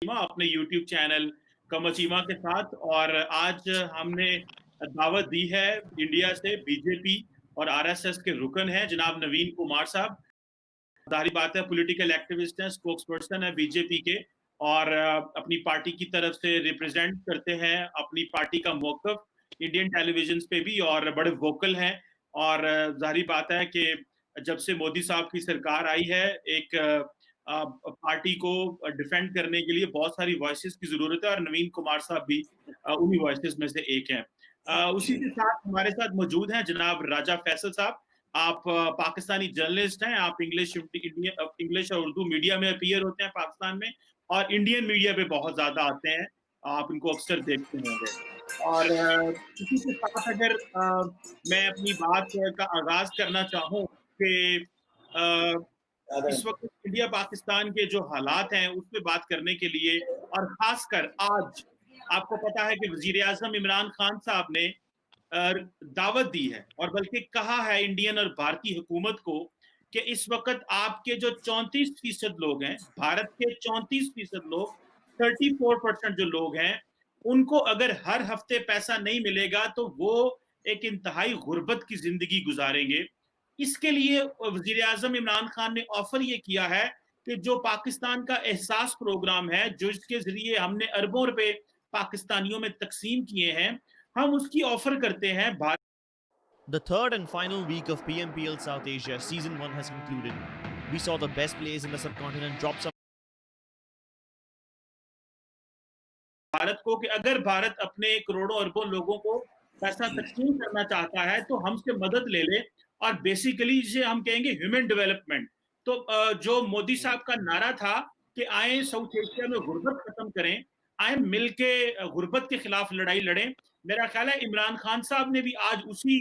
चीमा अपने YouTube channel कमर चीमा के साथ। और आज हमने दावत दी है इंडिया से बीजेपी और आरएसएस के रुकन हैं जनाब नवीन कुमार साहब। जाहिर बात है पॉलिटिकल एक्टिविस्ट हैं, स्पोक्स पर्सन है बीजेपी के, और अपनी पार्टी की तरफ से रिप्रेजेंट करते हैं अपनी पार्टी का मौक़िफ़ इंडियन टेलीविजन पे भी, और बड़े वोकल हैं। और जाहिर बात है कि जब से मोदी साहब की सरकार आई है, एक पार्टी को डिफेंड करने के लिए बहुत सारी वॉइसेस की जरूरत है, और नवीन कुमार साहब भी उन्हीं वॉइसेस में से एक हैं। उसी के साथ हमारे साथ मौजूद हैं जनाब राजा फैसल साहब। आप पाकिस्तानी जर्नलिस्ट हैं, आप इंग्लिश और उर्दू मीडिया में अपीयर होते हैं पाकिस्तान में, और इंडियन मीडिया पे बहुत ज्यादा आते हैं, आप इनको अक्सर देखते होंगे। और इसी के साथ अगर मैं अपनी बात का आगाज करना चाहूँ कि इस वक्त इंडिया पाकिस्तान के जो हालात हैं उस पर बात करने के लिए, और खासकर आज आपको पता है कि वजीर आजम इमरान खान साहब ने दावत दी है, और बल्कि कहा है इंडियन और भारतीय हुकूमत को कि इस वक्त आपके जो 34% लोग हैं, भारत के 34% लोग, 34% जो लोग हैं, उनको अगर हर हफ्ते पैसा नहीं मिलेगा तो वो एक इंतहाई गुर्बत की जिंदगी गुजारेंगे। इसके लिए वजीर आजम इमरान खान ने ऑफर ये किया है कि जो पाकिस्तान का एहसास प्रोग्राम है, जो इसके जरिए हमने अरबों रुपए पाकिस्तानियों में तकसीम किए हैं, हम उसकी ऑफर करते हैं। The third and final week of PMPL South Asia Season 1 has concluded. We saw the best players in the subcontinent drop some. Bharat को कि अगर भारत अपने करोड़ों अरबों लोगों को पैसा तकसीम करना चाहता है तो हमसे मदद ले ले, और बेसिकली जिसे हम कहेंगे ह्यूमन डेवलपमेंट। तो जो मोदी साहब का नारा था कि आए साउथ एशिया में गुर्बत खत्म करें, आए मिलके गुर्बत के खिलाफ लड़ाई लड़ें, मेरा ख्याल है इमरान खान साहब ने भी आज उसी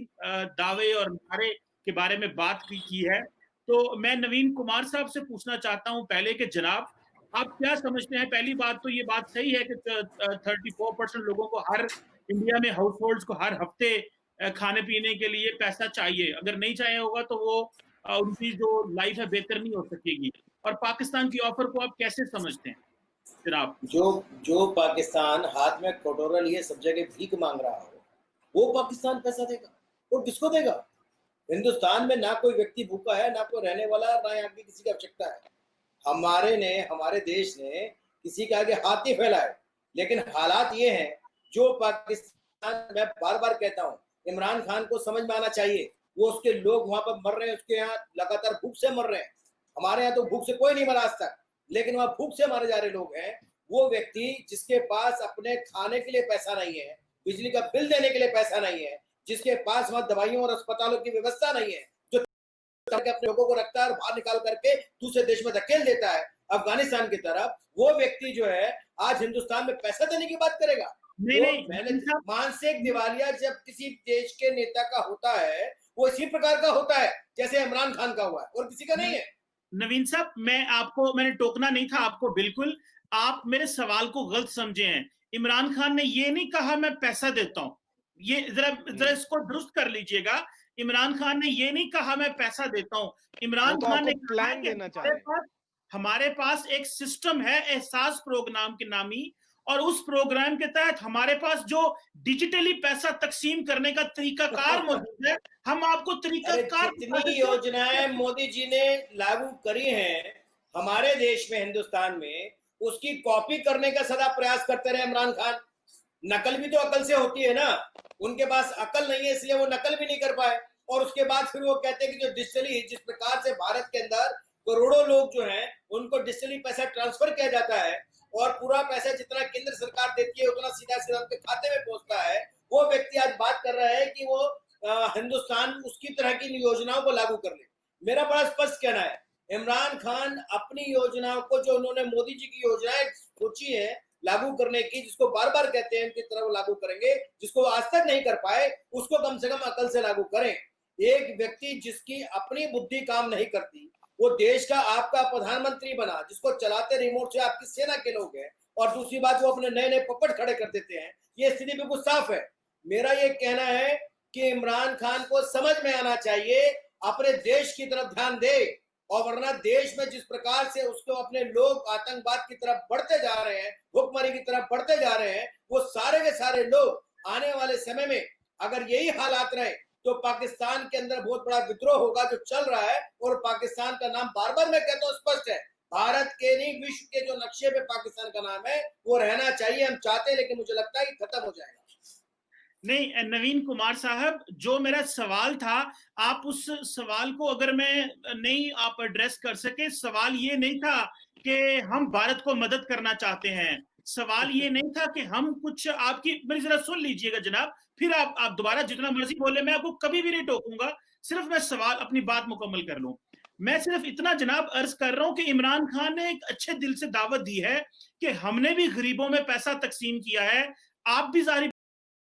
दावे और नारे के बारे में बात की है। तो मैं नवीन कुमार साहब से पूछना चाहता हूं पहले कि जनाब, आप क्या समझते हैं? पहली बात तो ये बात सही है कि 34% लोगों को हर इंडिया में हाउस होल्ड्स को हर हफ्ते खाने पीने के लिए पैसा चाहिए। अगर नहीं चाहिए होगा तो वो उनकी जो लाइफ है बेहतर नहीं हो सकेगी। और पाकिस्तान की ऑफर को आप कैसे समझते हैं जनाब? जो जो पाकिस्तान हाथ में कटोरा लिए सब जगह भीख मांग रहा हो, वो पाकिस्तान पैसा देगा? वो किसको देगा? हिंदुस्तान में ना कोई व्यक्ति भूखा है, ना कोई रहने वाला, ना यहाँ की किसी की आवश्यकता है। हमारे देश ने किसी के आगे हाथ नहीं फैलाए, लेकिन हालात ये हैं जो पाकिस्तान, मैं बार बार कहता हूँ, इमरान खान को समझ में आना चाहिए। वो उसके लोग वहां पर मर रहे हैं, उसके यहाँ लगातार भूख से मर रहे हैं। हमारे यहाँ तो भूख से कोई नहीं मरा आज तक, लेकिन वहां भूख से मारे जा रहे लोग हैं। वो व्यक्ति जिसके पास अपने खाने के लिए पैसा नहीं है, बिजली का बिल देने के लिए पैसा नहीं है, जिसके पास वहां दवाइयों और अस्पतालों की व्यवस्था नहीं है, जो अपने लोगों को रखता है और बाहर निकाल करके दूसरे देश में धकेल देता है अफगानिस्तान की तरफ, वो व्यक्ति जो है आज हिंदुस्तान में पैसा देने की बात करेगा? मानसिक दिवालिया जब किसी देश के नेता का होता है, वो इसी प्रकार का होता है जैसे इमरान खान का हुआ है, और किसी का नहीं है। नवीन साहब, मैंने टोकना नहीं था आपको, बिल्कुल आप मेरे सवाल को गलत समझे हैं। इमरान खान ने ये नहीं कहा मैं पैसा देता हूं, ये जरा इसको दुरुस्त कर लीजिएगा। इमरान खान ने ये नहीं कहा मैं पैसा देता हूं। इमरान खान ने प्लान देना चाह रहे हैं। हमारे पास एक सिस्टम है एहसास प्रोग्राम के नामी, और उस प्रोग्राम के तहत हमारे पास जो डिजिटली पैसा तकसीम करने का तरीकाकार मौजूद है, हम आपको तरीकाकार। जितनी योजनाएं मोदी जी ने लागू करी हैं हमारे देश में, हिंदुस्तान में, उसकी कॉपी करने का सदा प्रयास करते रहे इमरान खान। नकल भी तो अकल से होती है ना, उनके पास अकल नहीं है इसलिए वो नकल भी नहीं कर पाए। और उसके बाद फिर वो कहते हैं कि जो डिजिटली, जिस प्रकार से भारत के अंदर करोड़ों लोग जो हैं उनको डिजिटली पैसा ट्रांसफर किया जाता है, और पूरा पैसा जितना केंद्र सरकार देती है उतना सीधा सीधा उनके खाते में पहुंचता है, वो व्यक्ति आज बात कर रहा है कि वो हिंदुस्तान उसकी तरह की योजनाओं को लागू कर ले। मेरा बड़ा स्पष्ट कहना है, इमरान खान अपनी योजनाओं को, जो उन्होंने मोदी जी की योजनाएं सोची है लागू करने की, जिसको बार बार कहते हैं उनकी तरह वो लागू करेंगे, जिसको आज तक नहीं कर पाए, उसको कम से कम अकल से लागू करें। एक व्यक्ति जिसकी अपनी बुद्धि काम नहीं करती, वो देश का आपका प्रधानमंत्री बना, जिसको चलाते रिमोट से आपकी सेना के लोग हैं, और दूसरी बात वो अपने नए नए पपट खड़े कर देते हैं। ये स्थिति बिल्कुल साफ है। मेरा ये कहना है कि इमरान खान को समझ में आना चाहिए, अपने देश की तरफ ध्यान दे। और वरना देश में जिस प्रकार से उसको अपने लोग आतंकवाद की तरफ बढ़ते जा रहे हैं, भुखमरी की तरफ बढ़ते जा रहे हैं, वो सारे के सारे लोग आने वाले समय में अगर यही हालात रहे तो पाकिस्तान के अंदर बहुत बड़ा विद्रोह होगा जो चल रहा है। और पाकिस्तान का नाम बार बार मैं कहता हूं स्पष्ट है, भारत के नहीं विश्व के जो नक्शे पे पाकिस्तान का नाम है वो रहना चाहिए, हम चाहते हैं, लेकिन मुझे लगता है कि खत्म हो जाएगा। नहीं नवीन कुमार साहब, जो मेरा सवाल था, आप उस सवाल को अगर मैं नहीं आप एड्रेस कर सके, सवाल ये नहीं था कि हम भारत को मदद करना चाहते हैं, सवाल ये नहीं था कि हम कुछ आपकी, मेरी जरा सुन लीजिएगा जनाब, फिर आप दोबारा जितना मर्जी बोले, मैं आपको कभी भी नहीं टोकूंगा, सिर्फ मैं सवाल अपनी बात मुकम्मल कर लूं। मैं सिर्फ इतना जनाब अर्ज कर रहा हूं कि इमरान खान ने एक अच्छे दिल से दावत दी है कि हमने भी गरीबों में पैसा तकसीम किया है, आप भी जारी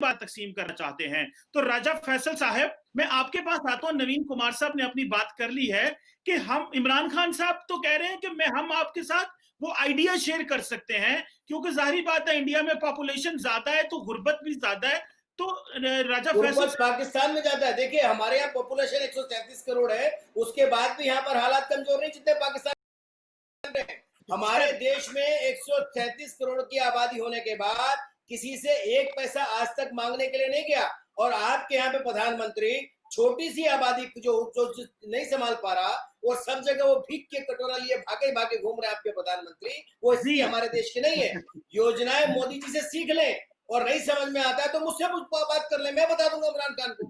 बात तकसीम करना चाहते हैं। तो राजा फैसल साहब, मैं आपके पास आता हूं, नवीन कुमार साहब ने अपनी बात कर ली है कि हम, इमरान खान साहब तो कह रहे हैं कि हम आपके साथ वो आइडिया शेयर कर सकते हैं, क्योंकि जाहिर बात है इंडिया में पॉपुलेशन ज्यादा है तो गुर्बत भी ज्यादा है। तो राजा फैसल, पाकिस्तान में ज्यादा है, देखिए हमारे यहाँ पॉपुलेशन 137 करोड़ है, उसके बाद भी यहाँ पर हालात कमजोर नहीं जितने पाकिस्तान में। हमारे देश में 137 करोड़ की आबादी होने के बाद किसी से एक पैसा आज तक मांगने के लिए नहीं गया। और आपके यहाँ पे प्रधानमंत्री छोटी सी आबादी जो नहीं संभाल पा रहा और सब जगह वो भीख के कटोरा लिए भागे भागे घूम रहे आपके प्रधानमंत्री, वो इसलिए हमारे देश के नहीं है। योजनाएं मोदी जी से सीख लें, और नहीं समझ में आता है तो मुझसे बात कर ले, मैं बता दूंगा इमरान खान को।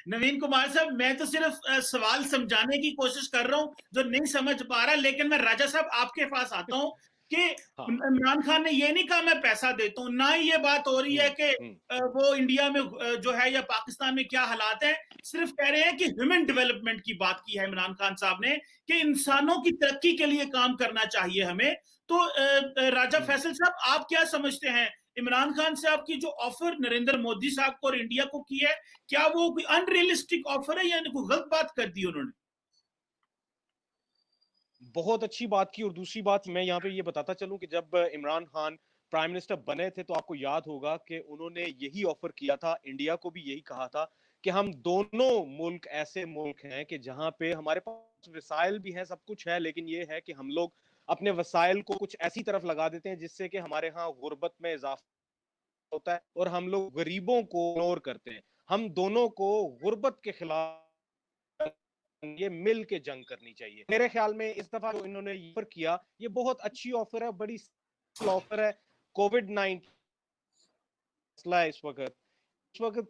नवीन कुमार साहब, मैं तो सिर्फ सवाल समझाने की कोशिश कर रहा हूं जो नहीं समझ पा रहा, लेकिन मैं राजा साहब आपके पास आता हूं कि इमरान खान ने ये नहीं कहा मैं पैसा देता हूं, ना ही ये बात हो रही है कि वो इंडिया में जो है या पाकिस्तान में क्या हालात है, सिर्फ कह रहे हैं कि ह्यूमन डेवलपमेंट की बात की है इमरान खान साहब ने कि इंसानों की तरक्की के लिए काम करना चाहिए हमें। तो राजा फैसल साहब, आप क्या समझते हैं, इमरान खान साहब की जो ऑफर नरेंद्र मोदी साहब को और इंडिया को की है, क्या वो कोई अनरियलिस्टिक ऑफर है या कोई गलत बात कर दी उन्होंने? बहुत अच्छी बात की। और दूसरी बात मैं यहाँ पे ये बताता चलूं कि जब इमरान खान प्राइम मिनिस्टर बने थे तो आपको याद होगा कि उन्होंने यही ऑफर किया था, इंडिया को भी यही कहा था कि हम दोनों मुल्क ऐसे मुल्क हैं कि जहां पे हमारे पास वसाइल भी हैं, सब कुछ है, लेकिन ये है कि हम लोग अपने वसाइल को कुछ ऐसी तरफ लगा देते हैं जिससे कि हमारे यहाँ गुर्बत में इजाफा होता है और हम लोग गरीबों को इग्नोर करते हैं। हम दोनों को गुर्बत के खिलाफ ये मिल के जंग करनी चाहिए। मेरे ख्याल में इस दफा जो इन्होंने ऑफर किया, ये बहुत अच्छी ऑफर है, बड़ी ऑफर है। कोविड-19 मसला है इस वक्त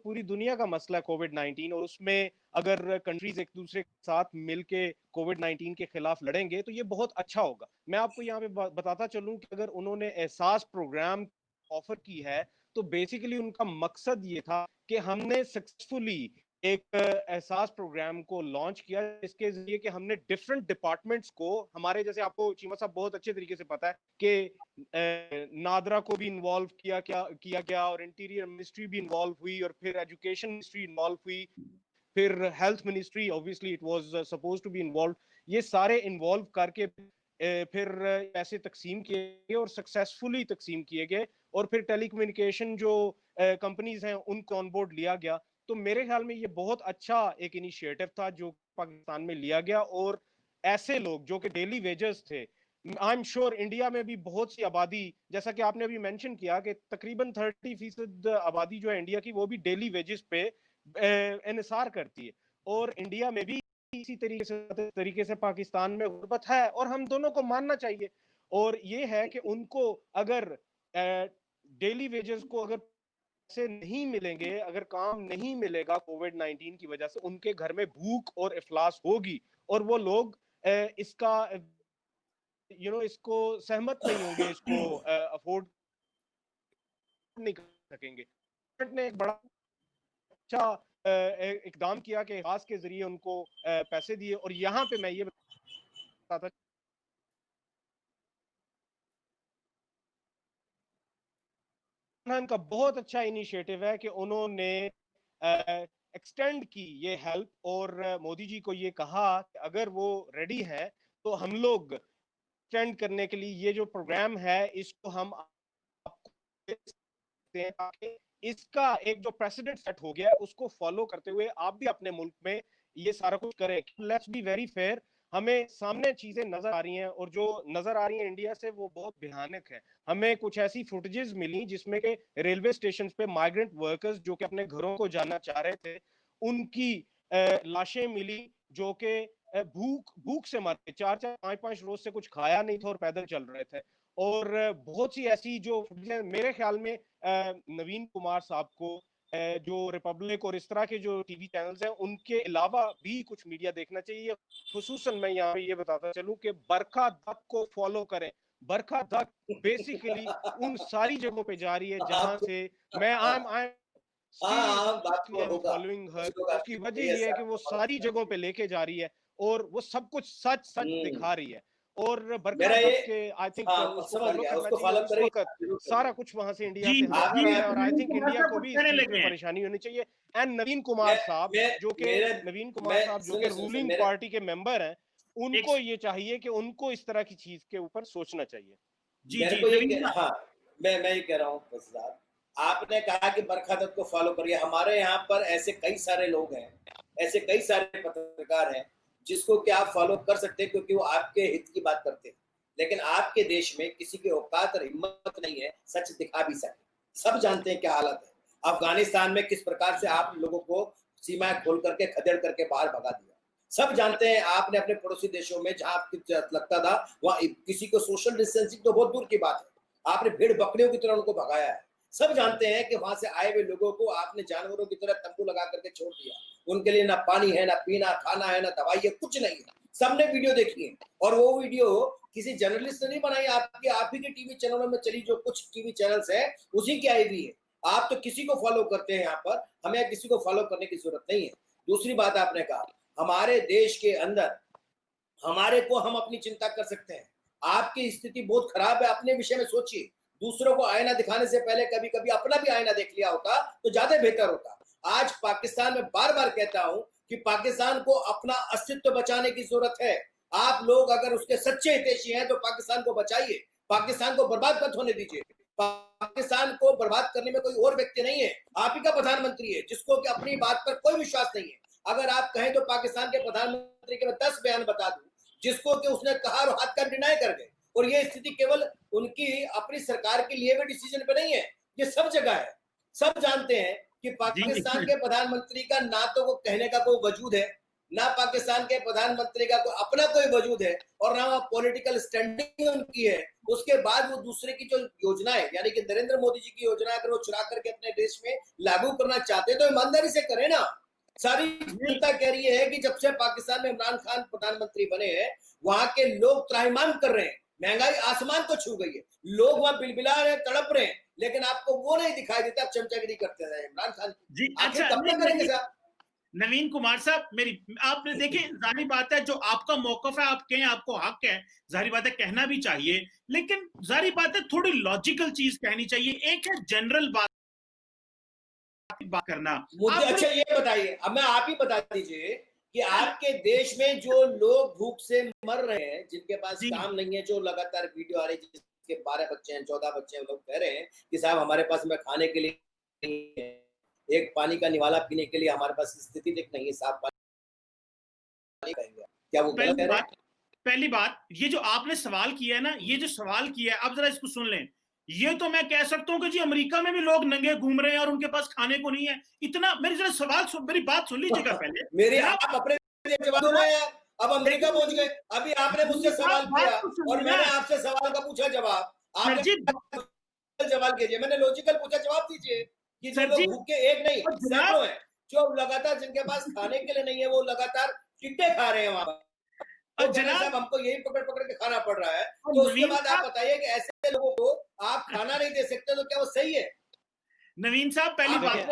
पूरी दुनिया का मसला है कोविड-19, और उसमें अगर कंट्रीज एक दूसरे के साथ मिलके कोविड-19 के खिलाफ लड़ेंगे तो ये बहुत अच्छा होगा। मैं आपको यहाँ पे बताता चलूं कि अगर उन्होंने एहसास प्रोग्राम ऑफर की है तो बेसिकली उनका मकसद ये था कि हमने सक्सेसफुली एक एहसास प्रोग्राम को लॉन्च किया, इसके जरिए कि हमने डिफरेंट डिपार्टमेंट्स को, हमारे जैसे आपको चीमा साहब बहुत अच्छे तरीके से पता है कि नादरा को भी इन्वॉल्व किया गया और इंटीरियर मिनिस्ट्री भी इन्वॉल्व हुई और फिर एजुकेशन मिनिस्ट्री इन्वॉल्व हुई, फिर health ministry obviously it was suppose to be involve. ये सारे इन्वॉल्व करके फिर पैसे तकसीम किए गए और सक्सेसफुली तकसीम किए गए, और फिर टेलीकम्युनिकेशन जो कंपनीज हैं उनको ऑन बोर्ड लिया गया। तो मेरे ख्याल में ये बहुत अच्छा एक इनिशिएटिव था जो पाकिस्तान में लिया गया। और ऐसे लोग जो कि डेली वेजर्स थे, आई एम श्योर इंडिया में भी बहुत सी आबादी, जैसा कि आपने अभी मेंशन किया कि तकरीबन 30% आबादी जो है इंडिया की वो भी डेली वेजेस पे इन्हिसार करती है, और इंडिया में भी इसी तरीके से पाकिस्तान में गुर्बत है और हम दोनों को मानना चाहिए। और ये है कि उनको अगर डेली वेजेस को अगर से नहीं मिलेंगे, अगर काम नहीं मिलेगा कोविड-19 की वजह से, उनके घर में भूख और इफलास होगी और वो लोग इसका इसको सहमत नहीं होंगे, इसको अफोर्ड नहीं कर सकेंगे। ने एक बड़ा अच्छा इकदाम किया कि खास के जरिए उनको पैसे दिए। और यहाँ पे मैं ये बताता का बहुत अच्छा इनिशिएटिव है कि उन्होंने एक्सटेंड की ये हेल्प, और मोदी जी को ये कहा कि अगर वो रेडी है तो हम लोग एक्सटेंड करने के लिए ये जो प्रोग्राम है इसको हम आपको ताकि इसका एक जो प्रेसिडेंट सेट हो गया उसको फॉलो करते हुए आप भी अपने मुल्क में ये सारा कुछ करें। लेट्स बी वेरी फेयर, हमें सामने चीजें नजर आ रही हैं, और जो नजर आ रही हैं इंडिया से वो बहुत भयानक है। हमें कुछ ऐसी फुटेजेस मिली जिसमें के रेलवे स्टेशन पे माइग्रेंट वर्कर्स जो कि अपने घरों को जाना चाह रहे थे, उनकी लाशें मिली जो कि भूख भूख से मर के 4-4 5-5 रोज से कुछ खाया नहीं था और पैदल चल रहे थे। और बहुत सी ऐसी जो मेरे ख्याल में नवीन कुमार साहब को जो रिपब्लिक और इस तरह के जो टीवी चैनल्स हैं उनके अलावा भी कुछ मीडिया देखना चाहिए। खुसूसन मैं यहाँ पे ये बताता चलूं कि बरखा दत्त को फॉलो करें। बरखा दत्त बेसिकली उन सारी जगहों पे जा रही है जहां आपको से मैं आई एम हाँ बात तो सीरियसली होगा, फॉलोइंग हर। कुछ लोग उसकी आपको वजह ये ये है कि सब वो सारी जगहों पे लेके जा रही है और वो सब कुछ सच सच हम्म, दिखा रही है। और बरखा मेरा ये दत्त के आई थिंक हाँ उसको समझ फॉलो गया, करना उसको चाहिए, फॉलो और इस करेंगे, वक्त जरूर सारा करेंगे। कुछ वहां से इंडिया जी से जी नजर आपने आ रहा है। और आई नवीन थिंक कुमार इंडिया साहब को कुछ भी इस कहने चीज लगे की हैं। परेशानी होनी चाहिए। एंड नवीन कुमार मैं साहब मैं जो कि मेरे नवीन कुमार मैं साहब जो कि सुने सुने सुने रूलिंग मेरे पार्टी के मेंबर हैं, एक उनको ये चाहिए कि उनको इस तरह की चीज के ऊपर सोचना चाहिए। जी मेरे जी को ये नवीन साहब। हाँ मैं ये कह रहा हूँ बस साहब, आपने कहा कि बरखा दत्त को फॉलो करिए। हमारे यहाँ पर ऐसे कई सारे लोग हैं, ऐसे कई सारे पत्रकार हैं जिसको कि आप फॉलो कर सकते हैं क्योंकि वो आपके हित की बात करते हैं। लेकिन आपके देश में किसी की औकात और हिम्मत नहीं है सच दिखा भी सके। सब जानते हैं क्या हालत है अफगानिस्तान में, किस प्रकार से आप लोगों को सीमाएं खोल करके खदेड़ करके बाहर भगा दिया। सब जानते हैं आपने अपने पड़ोसी देशों में जहां लगता था वहां किसी को सोशल डिस्टेंसिंग तो बहुत दूर की बात है, आपने भेड़ बकरियों की तरह उनको भगाया है। सब जानते हैं कि वहां से आए हुए लोगों को आपने जानवरों की तरह तंबू लगा करके छोड़ दिया। उनके लिए ना पानी है, ना पीना खाना है, ना दवाई है, कुछ नहीं है। सबने वीडियो देखी है और वो वीडियो किसी जर्नलिस्ट ने नहीं बनाई, आपकी आप ही के टीवी चैनलों में चली जो कुछ टीवी चैनल्स है उसी की आई हुई है। आप तो किसी को फॉलो करते हैं, यहाँ पर हमें किसी को फॉलो करने की जरूरत नहीं है। दूसरी बात आपने कहा हमारे देश के अंदर हमारे को हम अपनी चिंता कर सकते हैं। आपकी स्थिति बहुत खराब है, अपने विषय में सोचिए। दूसरों को आईना दिखाने से पहले कभी कभी अपना भी आईना देख लिया होता तो ज्यादा बेहतर होता। आज पाकिस्तान में बार बार कहता हूं कि पाकिस्तान को अपना अस्तित्व बचाने की जरूरत है। आप लोग अगर उसके सच्चे हितैषी हैं तो पाकिस्तान को बचाइए, पाकिस्तान को बर्बाद मत होने दीजिए। पाकिस्तान को बर्बाद करने में कोई और व्यक्ति नहीं है, आप ही का प्रधानमंत्री है जिसको कि अपनी बात पर कोई विश्वास नहीं है। अगर आप कहें तो पाकिस्तान के प्रधानमंत्री के मैं 10 बयान बता दूं जिसको कि उसने कहा और हाथ का डिनाई कर गए। और ये स्थिति केवल उनकी अपनी सरकार के लिए भी डिसीजन पे नहीं है, ये सब जगह है। सब जानते हैं कि पाकिस्तान के प्रधानमंत्री का ना तो वो कहने का कोई वजूद है, ना पाकिस्तान के प्रधानमंत्री का कोई अपना कोई वजूद है, और ना वो पॉलिटिकल स्टैंडिंग उनकी है। उसके बाद वो दूसरे की जो योजना है यानी कि नरेंद्र मोदी जी की योजना अगर वो चुरा करके अपने देश में लागू करना चाहते हैं तो ईमानदारी से करें ना। सारी जनता कह रही है कि जब से पाकिस्तान में इमरान खान प्रधानमंत्री बने हैं वहां के लोग त्राहिमाम कर रहे हैं, महंगाई आसमान को छू गई है, लोग वहां बिलबिला रहे हैं, तड़प रहे हैं, लेकिन आपको वो नहीं दिखाई देता। चमचागिरी करते रहे इमरान खान जी आखिर अच्छा कब तक करेंगे साहब? नवीन कुमार साहब मेरी आपने देखिए जाहिर बात है जो आपका मौकफ है आप कहें, आपको हक है, जाहिर बात है कहना भी चाहिए, लेकिन जाहिर बात है थोड़ी लॉजिकल चीज कहनी चाहिए। एक है जनरल बात करना। मुझे अच्छा ये बताइए, अब मैं आप ही बता दीजिए कि आपके देश में जो लोग भूख से मर रहे हैं, जिनके पास काम नहीं है, जो लगातार वीडियो आ रही है जिसके 12 बच्चे हैं 14 बच्चे हैं, लोग कह रहे हैं कि साहब हमारे पास में खाने के लिए नहीं है, एक पानी का निवाला पीने के लिए हमारे पास स्थिति तक नहीं है, साफ पानी कहेंगे क्या वो गलत कह रहे हैं? पहली बात ये जो आपने सवाल किया है ना, ये जो सवाल किया है आप जरा इसको सुन लें। ये तो मैं कह सकता हूँ कि जी अमेरिका में भी लोग नंगे घूम रहे हैं और उनके पास खाने को नहीं है। इतना मेरी जरा सवाल मेरी बात सुन लीजिएगा पहले। मेरे आप अपने जवाब दो ना यार, अब अमेरिका पहुंच गए। अभी आपने मुझसे सवाल किया और मैंने आपसे सवाल का पूछा जवाब, आपने जवाब कीजिए, मैंने लॉजिकल पूछा जवाब दीजिए कि जो लोग भूखे एक नहीं सैकड़ों हैं जो लगातार जिनके पास खाने के लिए नहीं है वो लगातार टिड्डे खा रहे हैं वहां पर। तो जनाब हमको यही पकड़ पकड़ के खाना पड़ रहा है। तो उसके बाद आप बताइए कि ऐसे लोगों को आप खाना नहीं दे सकते तो क्या वो सही है? नवीन साहब पहली बात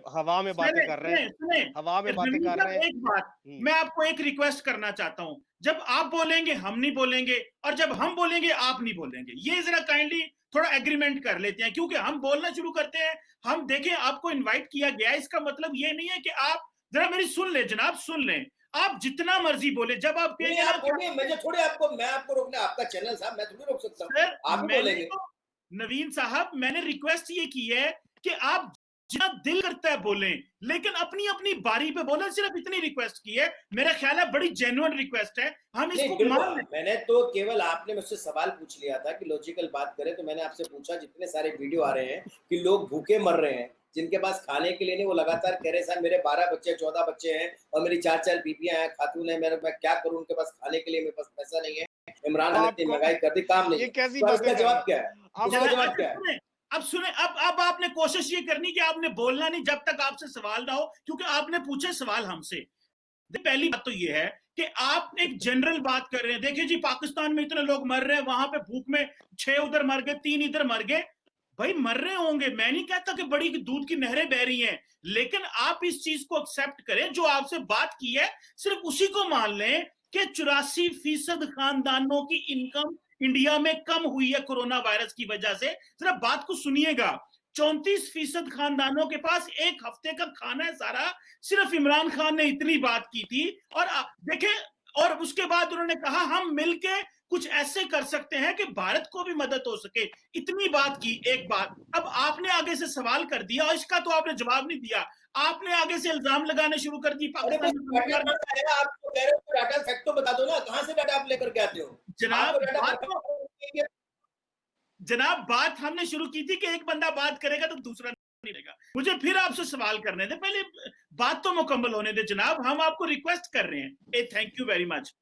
हवा में बातें कर रहे हैं, हवा में बातें कर रहे हैं। एक बात मैं आपको एक रिक्वेस्ट करना चाहता हूं, जब आप बोलेंगे हम नहीं बोलेंगे और जब हम बोलेंगे आप नहीं बोलेंगे, ये जरा काइंडली थोड़ा एग्रीमेंट कर लेते हैं, क्योंकि हम बोलना शुरू करते हैं। हम देखें आपको इनवाइट किया गया है, इसका मतलब ये नहीं है कि आप जरा मेरी सुन ले जनाब, सुन लें, आप जितना मर्जी बोले। जब आप कहेंगे आप बोलिए, मुझे थोड़े मैं आपको रोकना, आपका चैनल साहब, मैं थोड़ी रोक सकता हूं, आप बोलेंगे। नवीन साहब मैंने रिक्वेस्ट ये की है कि आप जितना दिल करता है बोलें, लेकिन अपनी अपनी बारी पे बोलें। सिर्फ इतनी रिक्वेस्ट की है, मेरा ख्याल है बड़ी जेन्युइन रिक्वेस्ट है, हम नहीं इसको बिल्कुल, मान लें। मैंने तो केवल आपने मुझसे सवाल पूछ लिया था कि लॉजिकल बात करें, तो मैंने आपसे पूछा जितने सारे वीडियो आ रहे हैं कि लोग भूखे मर रहे हैं, जिनके पास खाने के लिए नहीं, वो लगातार कह रहे साहब मेरे 12 बच्चे 14 बच्चे हैं और मेरी 4 बीबियां हैं, खातून है, मैं क्या करूं, उनके पास खाने के लिए मेरे पास पैसा नहीं है, इमरान खान ने इतनी आपको महंगाई कर दी, काम नहीं ये है। कैसी तो अब बातें इसका कर रहे जवाब हैं क्या है? आप? इसका जवाब क्या है? सुने, अब सुने, अब आपने कोशिश ये करनी कि आपने बोलना नहीं जब तक आपसे सवाल ना हो, क्योंकि आपने पूछे सवाल हमसे। पहली बात तो ये है कि आप एक जनरल बात कर रहे हैं। देखिए जी, पाकिस्तान में इतने लोग मर रहे हैं, वहां पे भूख में 6 उधर मर गए, 3 इधर मर गए। भाई मर रहे होंगे, मैं नहीं कहता कि बड़ी दूध की नहरें बह रही हैं, लेकिन आप इस चीज को एक्सेप्ट करें, जो आपसे बात की है सिर्फ उसी को मान लें कि 84% खानदानों की इनकम इंडिया में कम हुई है कोरोना वायरस की वजह से। जरा बात को सुनिएगा, 34% खानदानों के पास एक हफ्ते का खाना है सारा। सिर्फ इमरान खान ने इतनी बात की थी, और देखें, और उसके बाद उन्होंने कहा हम मिलके कुछ ऐसे कर सकते हैं कि भारत को भी मदद हो सके। इतनी बात की, एक बात। अब आपने आगे से सवाल कर दिया और इसका तो आपने जवाब नहीं दिया, आपने आगे से इल्जाम लगाने शुरू कर दी अरे पाकिस्तान में। डाटा कहाँ से आया? आप तो कह रहे हो डाटा, फैक्ट तो बता दो ना, कहाँ से डाटा आप लेकर के आते हो? जनाब आपको डाटा बात तो, जनाब बात हमने शुरू की थी कि एक बंदा बात करेगा तो दूसरा नहीं रहेगा। मुझे फिर आपसे सवाल करने दे, पहले बात तो मुकम्मल होने दे जनाब, हम आपको रिक्वेस्ट कर रहे हैं। ए थैंक यू वेरी मच।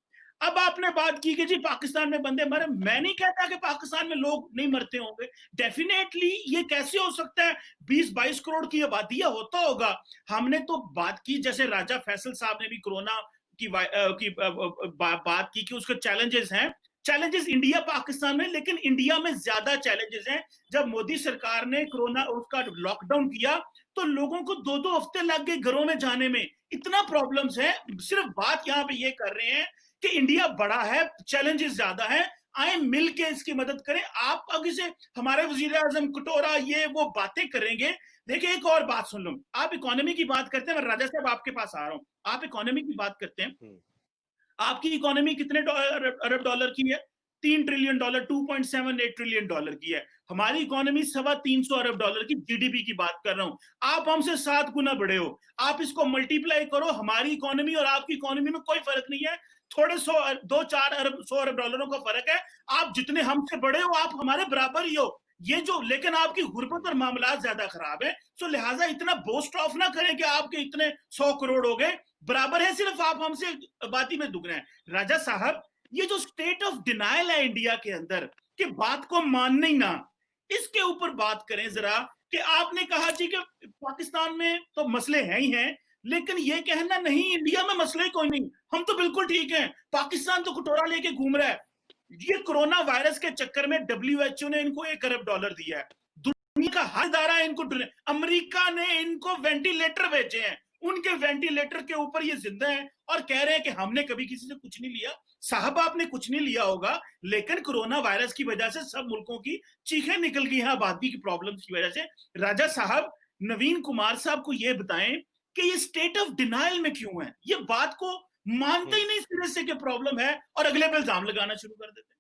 अब आपने बात की कि जी पाकिस्तान में बंदे मरे, मैं नहीं कहता कि पाकिस्तान में लोग नहीं मरते होंगे, डेफिनेटली। ये कैसे हो सकता है? 20-22 करोड़ की आबादी है, होता होगा। हमने तो बात की, जैसे राजा फैसल साहब ने भी कोरोना की बात की कि उसके चैलेंजेस हैं। चैलेंजेस इंडिया पाकिस्तान में, लेकिन इंडिया में ज्यादा चैलेंजेस हैं। जब मोदी सरकार ने कोरोना उसका लॉकडाउन किया तो लोगों को 2-2 हफ्ते लग गए घरों में जाने में। इतना प्रॉब्लम्स है। सिर्फ बात यहाँ पे ये कर रहे हैं कि इंडिया बड़ा है, चैलेंजेस ज्यादा है, आए मिल के इसकी मदद करें। आप आगे से हमारे वजीर आजम कटोरा ये वो बातें करेंगे। देखिए एक और बात सुन लो, आप इकोनॉमी की बात करते हैं, मैं राजा साहब आपके पास आ रहा हूँ। आप इकोनॉमी की बात करते हैं, आपकी इकोनॉमी कितने अरब डॉलर की है? 3 ट्रिलियन डॉलर, 2.78 ट्रिलियन डॉलर की है। हमारी इकोनॉमी 325 अरब डॉलर की जीडीपी की बात कर रहा हूं। आप हमसे 7 गुना बड़े हो। आप इसको मल्टीप्लाई करो, हमारी इकोनॉमी और आपकी इकोनॉमी में कोई फर्क नहीं है, थोड़े 100 अरब डॉलरों का फर्क है। आप जितने हमसे बड़े हो, आप हमारे बराबर ही हो। ये जो, लेकिन आपकी गुर्बत और मामला ज्यादा खराब है, तो लिहाजा इतना बोस्ट ऑफ ना करें कि आपके इतने 100 करोड़ हो गए, बराबर है, सिर्फ आप हमसे आबादी में दुगना है। राजा साहब, ये जो स्टेट ऑफ डिनाइल है इंडिया के अंदर कि बात को मानने ही ना, इसके ऊपर बात करें जरा। कि आपने कहा जी कि पाकिस्तान में तो मसले हैं ही हैं, लेकिन ये कहना नहीं इंडिया में मसले कोई नहीं, हम तो बिल्कुल ठीक हैं, पाकिस्तान तो कटोरा लेके घूम रहा है। ये कोरोना वायरस के चक्कर में WHO ने इनको 1 अरब डॉलर दिया है। दुनिया का हर इदारा इनको, अमेरिका ने इनको वेंटिलेटर भेजे हैं, उनके वेंटिलेटर के ऊपर ये जिंदा है और कह रहे हैं कि हमने कभी किसी से कुछ नहीं लिया। साहब आपने कुछ नहीं लिया होगा, लेकिन कोरोना वायरस की वजह से सब मुल्कों की चीखें निकल गई हैं आबादी की प्रॉब्लम्स की वजह से। राजा साहब, नवीन कुमार साहब को ये बताएं कि ये स्टेट ऑफ डिनाइल में क्यों है? ये बात को मानते ही नहीं सिरे से कि प्रॉब्लम है और अगले पे इल्जाम लगाना शुरू कर देते हैं।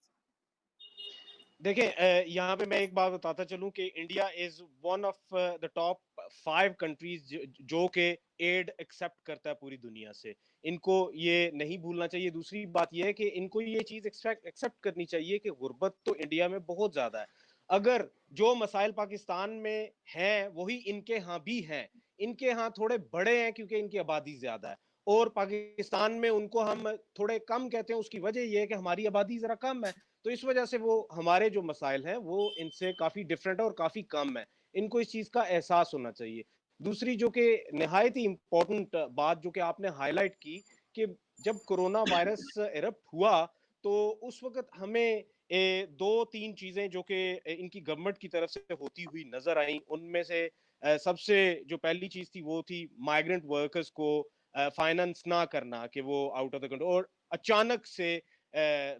देखें, यहाँ पे मैं एक बात बताता चलूं कि India is one of the top 5 countries जो कि एड एक्सेप्ट करता है पूरी दुनिया से। इनको ये नहीं भूलना चाहिए। दूसरी बात ये है कि इनको ये चीज एक्सेप्ट करनी चाहिए कि गुर्बत तो इंडिया में बहुत ज्यादा है। अगर जो मसाइल पाकिस्तान में हैं वही इनके यहाँ भी हैं, इनके यहाँ थोड़े बड़े हैं क्योंकि इनकी आबादी ज्यादा है, और पाकिस्तान में उनको हम थोड़े कम कहते हैं। उसकी वजह यह है कि हमारी आबादी जरा कम है, तो इस वजह से वो हमारे जो मसाइल हैं वो इनसे काफी डिफरेंट है और काफी कम है। इनको इस चीज का एहसास होना चाहिए। दूसरी जो कि निहायत ही इंपॉर्टेंट बात जो कि आपने हाईलाइट की कि जब कोरोना वायरस इरप्ट हुआ तो उस वक्त हमें 2-3 चीजें जो कि इनकी गवर्नमेंट की तरफ से होती हुई नजर आई। उनमें से सबसे जो पहली चीज थी वो थी माइग्रेंट वर्कर्स को फाइनेंस ना करना, कि वो आउट ऑफ द कंट्री, और अचानक से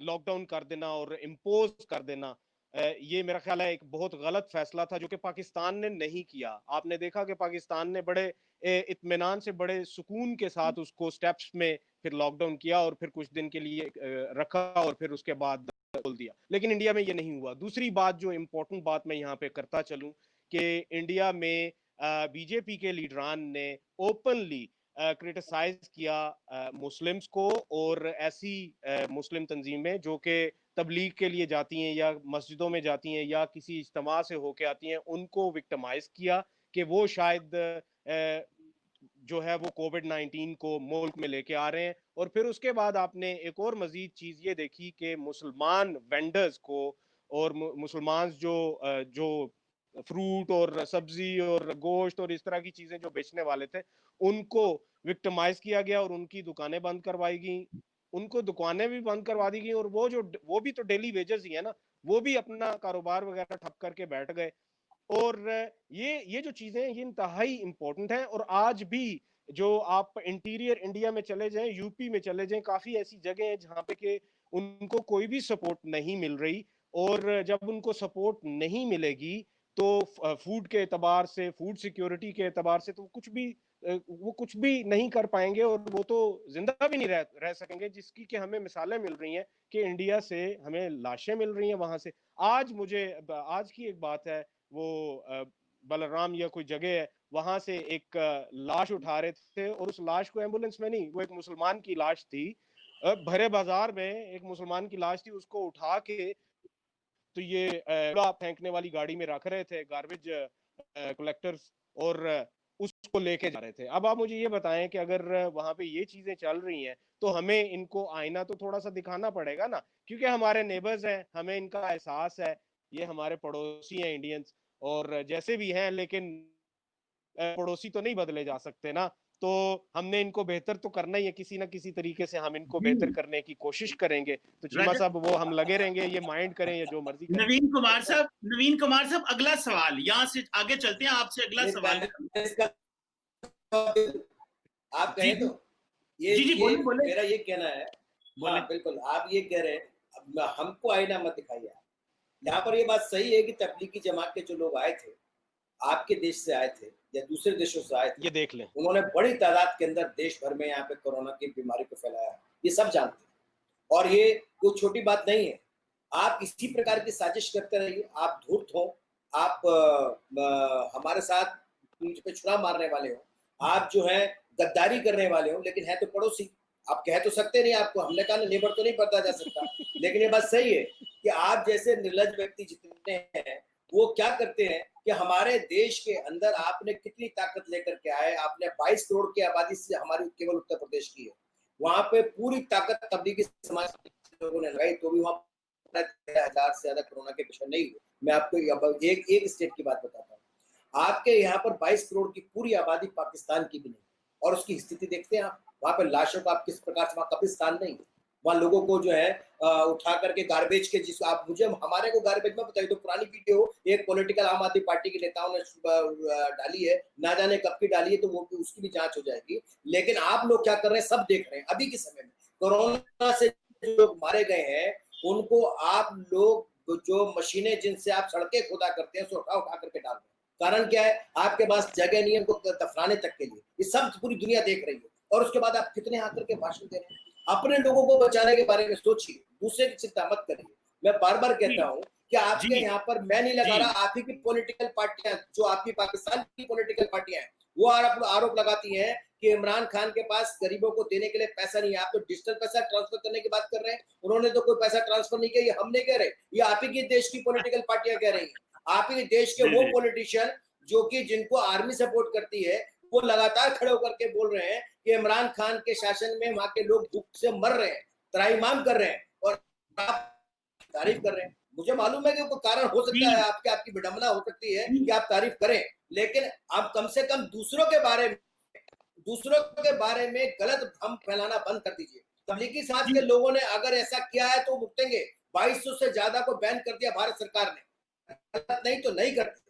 लॉकडाउन कर देना और इम्पोज कर देना। ये मेरा ख्याल है एक बहुत गलत फैसला था जो कि पाकिस्तान ने नहीं किया। आपने देखा कि पाकिस्तान ने बड़े इत्मीनान से, बड़े सुकून के साथ उसको स्टेप्स में फिर लॉकडाउन किया और फिर कुछ दिन के लिए रखा और फिर उसके बाद खोल दिया। लेकिन इंडिया में ये नहीं हुआ। दूसरी बात जो इम्पोर्टेंट बात मैं यहाँ पे करता चलूं कि इंडिया में बीजेपी के लीडरान ने ओपनली क्रिटिसाइज किया मुस्लिम्स को और ऐसी मुस्लिम तंजीमें जो कि तबलीग के लिए जाती हैं या मस्जिदों में जाती हैं या किसी इज्तिमा से होके आती हैं, उनको विक्टिमाइज किया कि वो शायद जो है वो कोविड-19 को मुल्क में लेके आ रहे हैं। और फिर उसके बाद आपने एक और मजीद चीज ये देखी कि मुसलमान वेंडर्स को और मुसलमान जो फ्रूट और सब्जी और गोश्त और इस तरह की चीजें जो बेचने वाले थे, उनको विक्टिमाइज किया गया और उनकी दुकानें बंद करवाई गई। उनको दुकानें भी बंद करवा दी गई और वो भी तो डेली वेजेस ही है ना, वो भी अपना कारोबार वगैरह ठप करके बैठ गए। और ये जो चीजें ये इंतहाई इंपॉर्टेंट है। और आज भी जो आप इंटीरियर इंडिया में चले जाएं, यूपी में चले जाएं, काफी ऐसी जगह है जहाँ पे कि उनको कोई भी सपोर्ट नहीं मिल रही। और जब उनको सपोर्ट नहीं मिलेगी तो फूड के एतबार से, फूड सिक्योरिटी के एतबार से तो वो कुछ भी नहीं कर पाएंगे और वो तो जिंदा भी नहीं रह सकेंगे, जिसकी कि हमें मिसालें मिल रही हैं कि इंडिया से हमें लाशें मिल रही हैं वहां से। आज की एक बात है, वो बलराम या कोई जगह है, वहां से एक लाश उठा रहे थे और उस लाश को एम्बुलेंस में नहीं, वो एक मुसलमान की लाश थी, भरे बाजार में एक मुसलमान की लाश थी, उसको उठा के तो ये कूड़ा फेंकने वाली गाड़ी में रख रहे थे, गार्बेज कलेक्टर्स, और उसको लेके जा रहे थे। अब आप मुझे ये बताएं कि अगर वहां पे ये चीजें चल रही हैं तो हमें इनको आईना तो थोड़ा सा दिखाना पड़ेगा ना, क्योंकि हमारे नेबर्स हैं, हमें इनका एहसास है, ये हमारे पड़ोसी हैं इंडियंस, और जैसे भी हैं, लेकिन पड़ोसी तो नहीं बदले जा सकते ना। तो हमने इनको बेहतर तो करना ही है, किसी ना किसी तरीके से हम इनको बेहतर करने की कोशिश करेंगे। तो चीमा साहब वो हम लगे रहेंगे, ये माइंड करें या जो मर्जी करें। नवीन कुमार साहब अगला सवाल, यहाँ से आगे चलते हैं, आपसे अगला सवाल। आप कहें तो जी बोले। मेरा ये कहना है, हाँ बिल्कुल आप ये कह रहे हैं, हमको आईना मत दिखाइए। यहाँ पर ये बात सही है कि तबलीगी जमात के जो लोग आए थे, आपके देश से आए थे या दूसरे देशों से आए थे, ये देख लें, उन्होंने बड़ी तादाद के अंदर देश भर में यहाँ पे कोरोना की बीमारी को फैलाया, ये सब जानते हैं और ये कोई छोटी बात नहीं है। आप इसी प्रकार की साजिश करते रहिए, आप धूर्त हो, आप हमारे साथ पे छुरा मारने वाले हो, आप जो है गद्दारी करने वाले हो, लेकिन है तो पड़ोसी। आप कह तो सकते नहीं, आपको हमने कहा नेबर तो नहीं पता जा सकता, लेकिन ये बात सही है कि आप जैसे निर्लज व्यक्ति जितने हैं वो क्या करते हैं कि हमारे देश के अंदर आपने कितनी ताकत लेकर के आए, आपने 22 करोड़ की आबादी से हमारी केवल उत्तर प्रदेश की है, वहां पे पूरी ताकत तबलीगी समाज के लोगों ने लगाई, तो भी वहां 1000 से ज्यादा कोरोना के पेशेंट नहीं हुए। मैं आपको एक स्टेट की बात बताता हूँ, आपके यहाँ पर 22 करोड़ की पूरी आबादी पाकिस्तान की भी नहीं, और उसकी स्थिति देखते हैं आप, वहां पर लाशों का आप किस प्रकार से, वहां कब्रिस्तान नहीं, वहां लोगों को जो है उठा करके गार्बेज के, जिस आप मुझे हमारे को गार्बेज में बताइए, तो पुरानी वीडियो एक पॉलिटिकल आम आदमी पार्टी के नेताओं ने डाली है, ना जाने कब की डाली है, तो वो उसकी भी जांच हो जाएगी। लेकिन आप लोग क्या कर रहे हैं, सब देख रहे हैं। अभी के समय में कोरोना से जो लोग मारे गए हैं उनको आप लोग जो मशीनें जिनसे आप सड़कें खोदा करते हैं, उठा उठा करके डाल रहे हैं। कारण क्या है, आपके पास जगह नहीं है उनको दफनाने तक के लिए। ये सब पूरी दुनिया देख रही है, और उसके बाद आप कितने आकर के भाषण दे रहे हैं। अपने लोगों को बचाने के बारे में सोचिए, दूसरे की चिंता मत करिए। मैं बार बार कहता हूं कि आपके यहाँ पर मैं नहीं लगा रहा, आप ही की पॉलिटिकल पार्टियां, जो आपकी पाकिस्तान की पॉलिटिकल पार्टियां हैं, वो आरोप लगाती हैं कि इमरान खान के पास गरीबों को देने के लिए पैसा नहीं है। आप तो डिजिटल पैसा ट्रांसफर करने की बात कर रहे हैं, उन्होंने तो कोई पैसा ट्रांसफर नहीं किया, ये हम नहीं कह रहे, ये आप ही के देश की पॉलिटिकल पार्टियां कह रही है। आप ही के देश के वो पॉलिटिशियन जो कि जिनको आर्मी सपोर्ट करती है, वो लगातार खड़े होकर के बोल रहे हैं कि इमरान खान के शासन में वहां के लोग भूख से मर रहे हैं, त्राहिमाम कर रहे हैं, और आप तारीफ कर रहे हैं। मुझे मालूम है कि कोई कारण हो सकता है, आपकी विडंबना हो सकती है कि आप तारीफ करें, लेकिन आप कम से कम दूसरों के बारे में गलत भ्रम फैलाना बंद कर दीजिए। तबलीगी समाज के लोगों ने अगर ऐसा किया है तो भुगतेंगे। 2200 से ज्यादा को बैन कर दिया भारत सरकार ने, नहीं तो नहीं करते।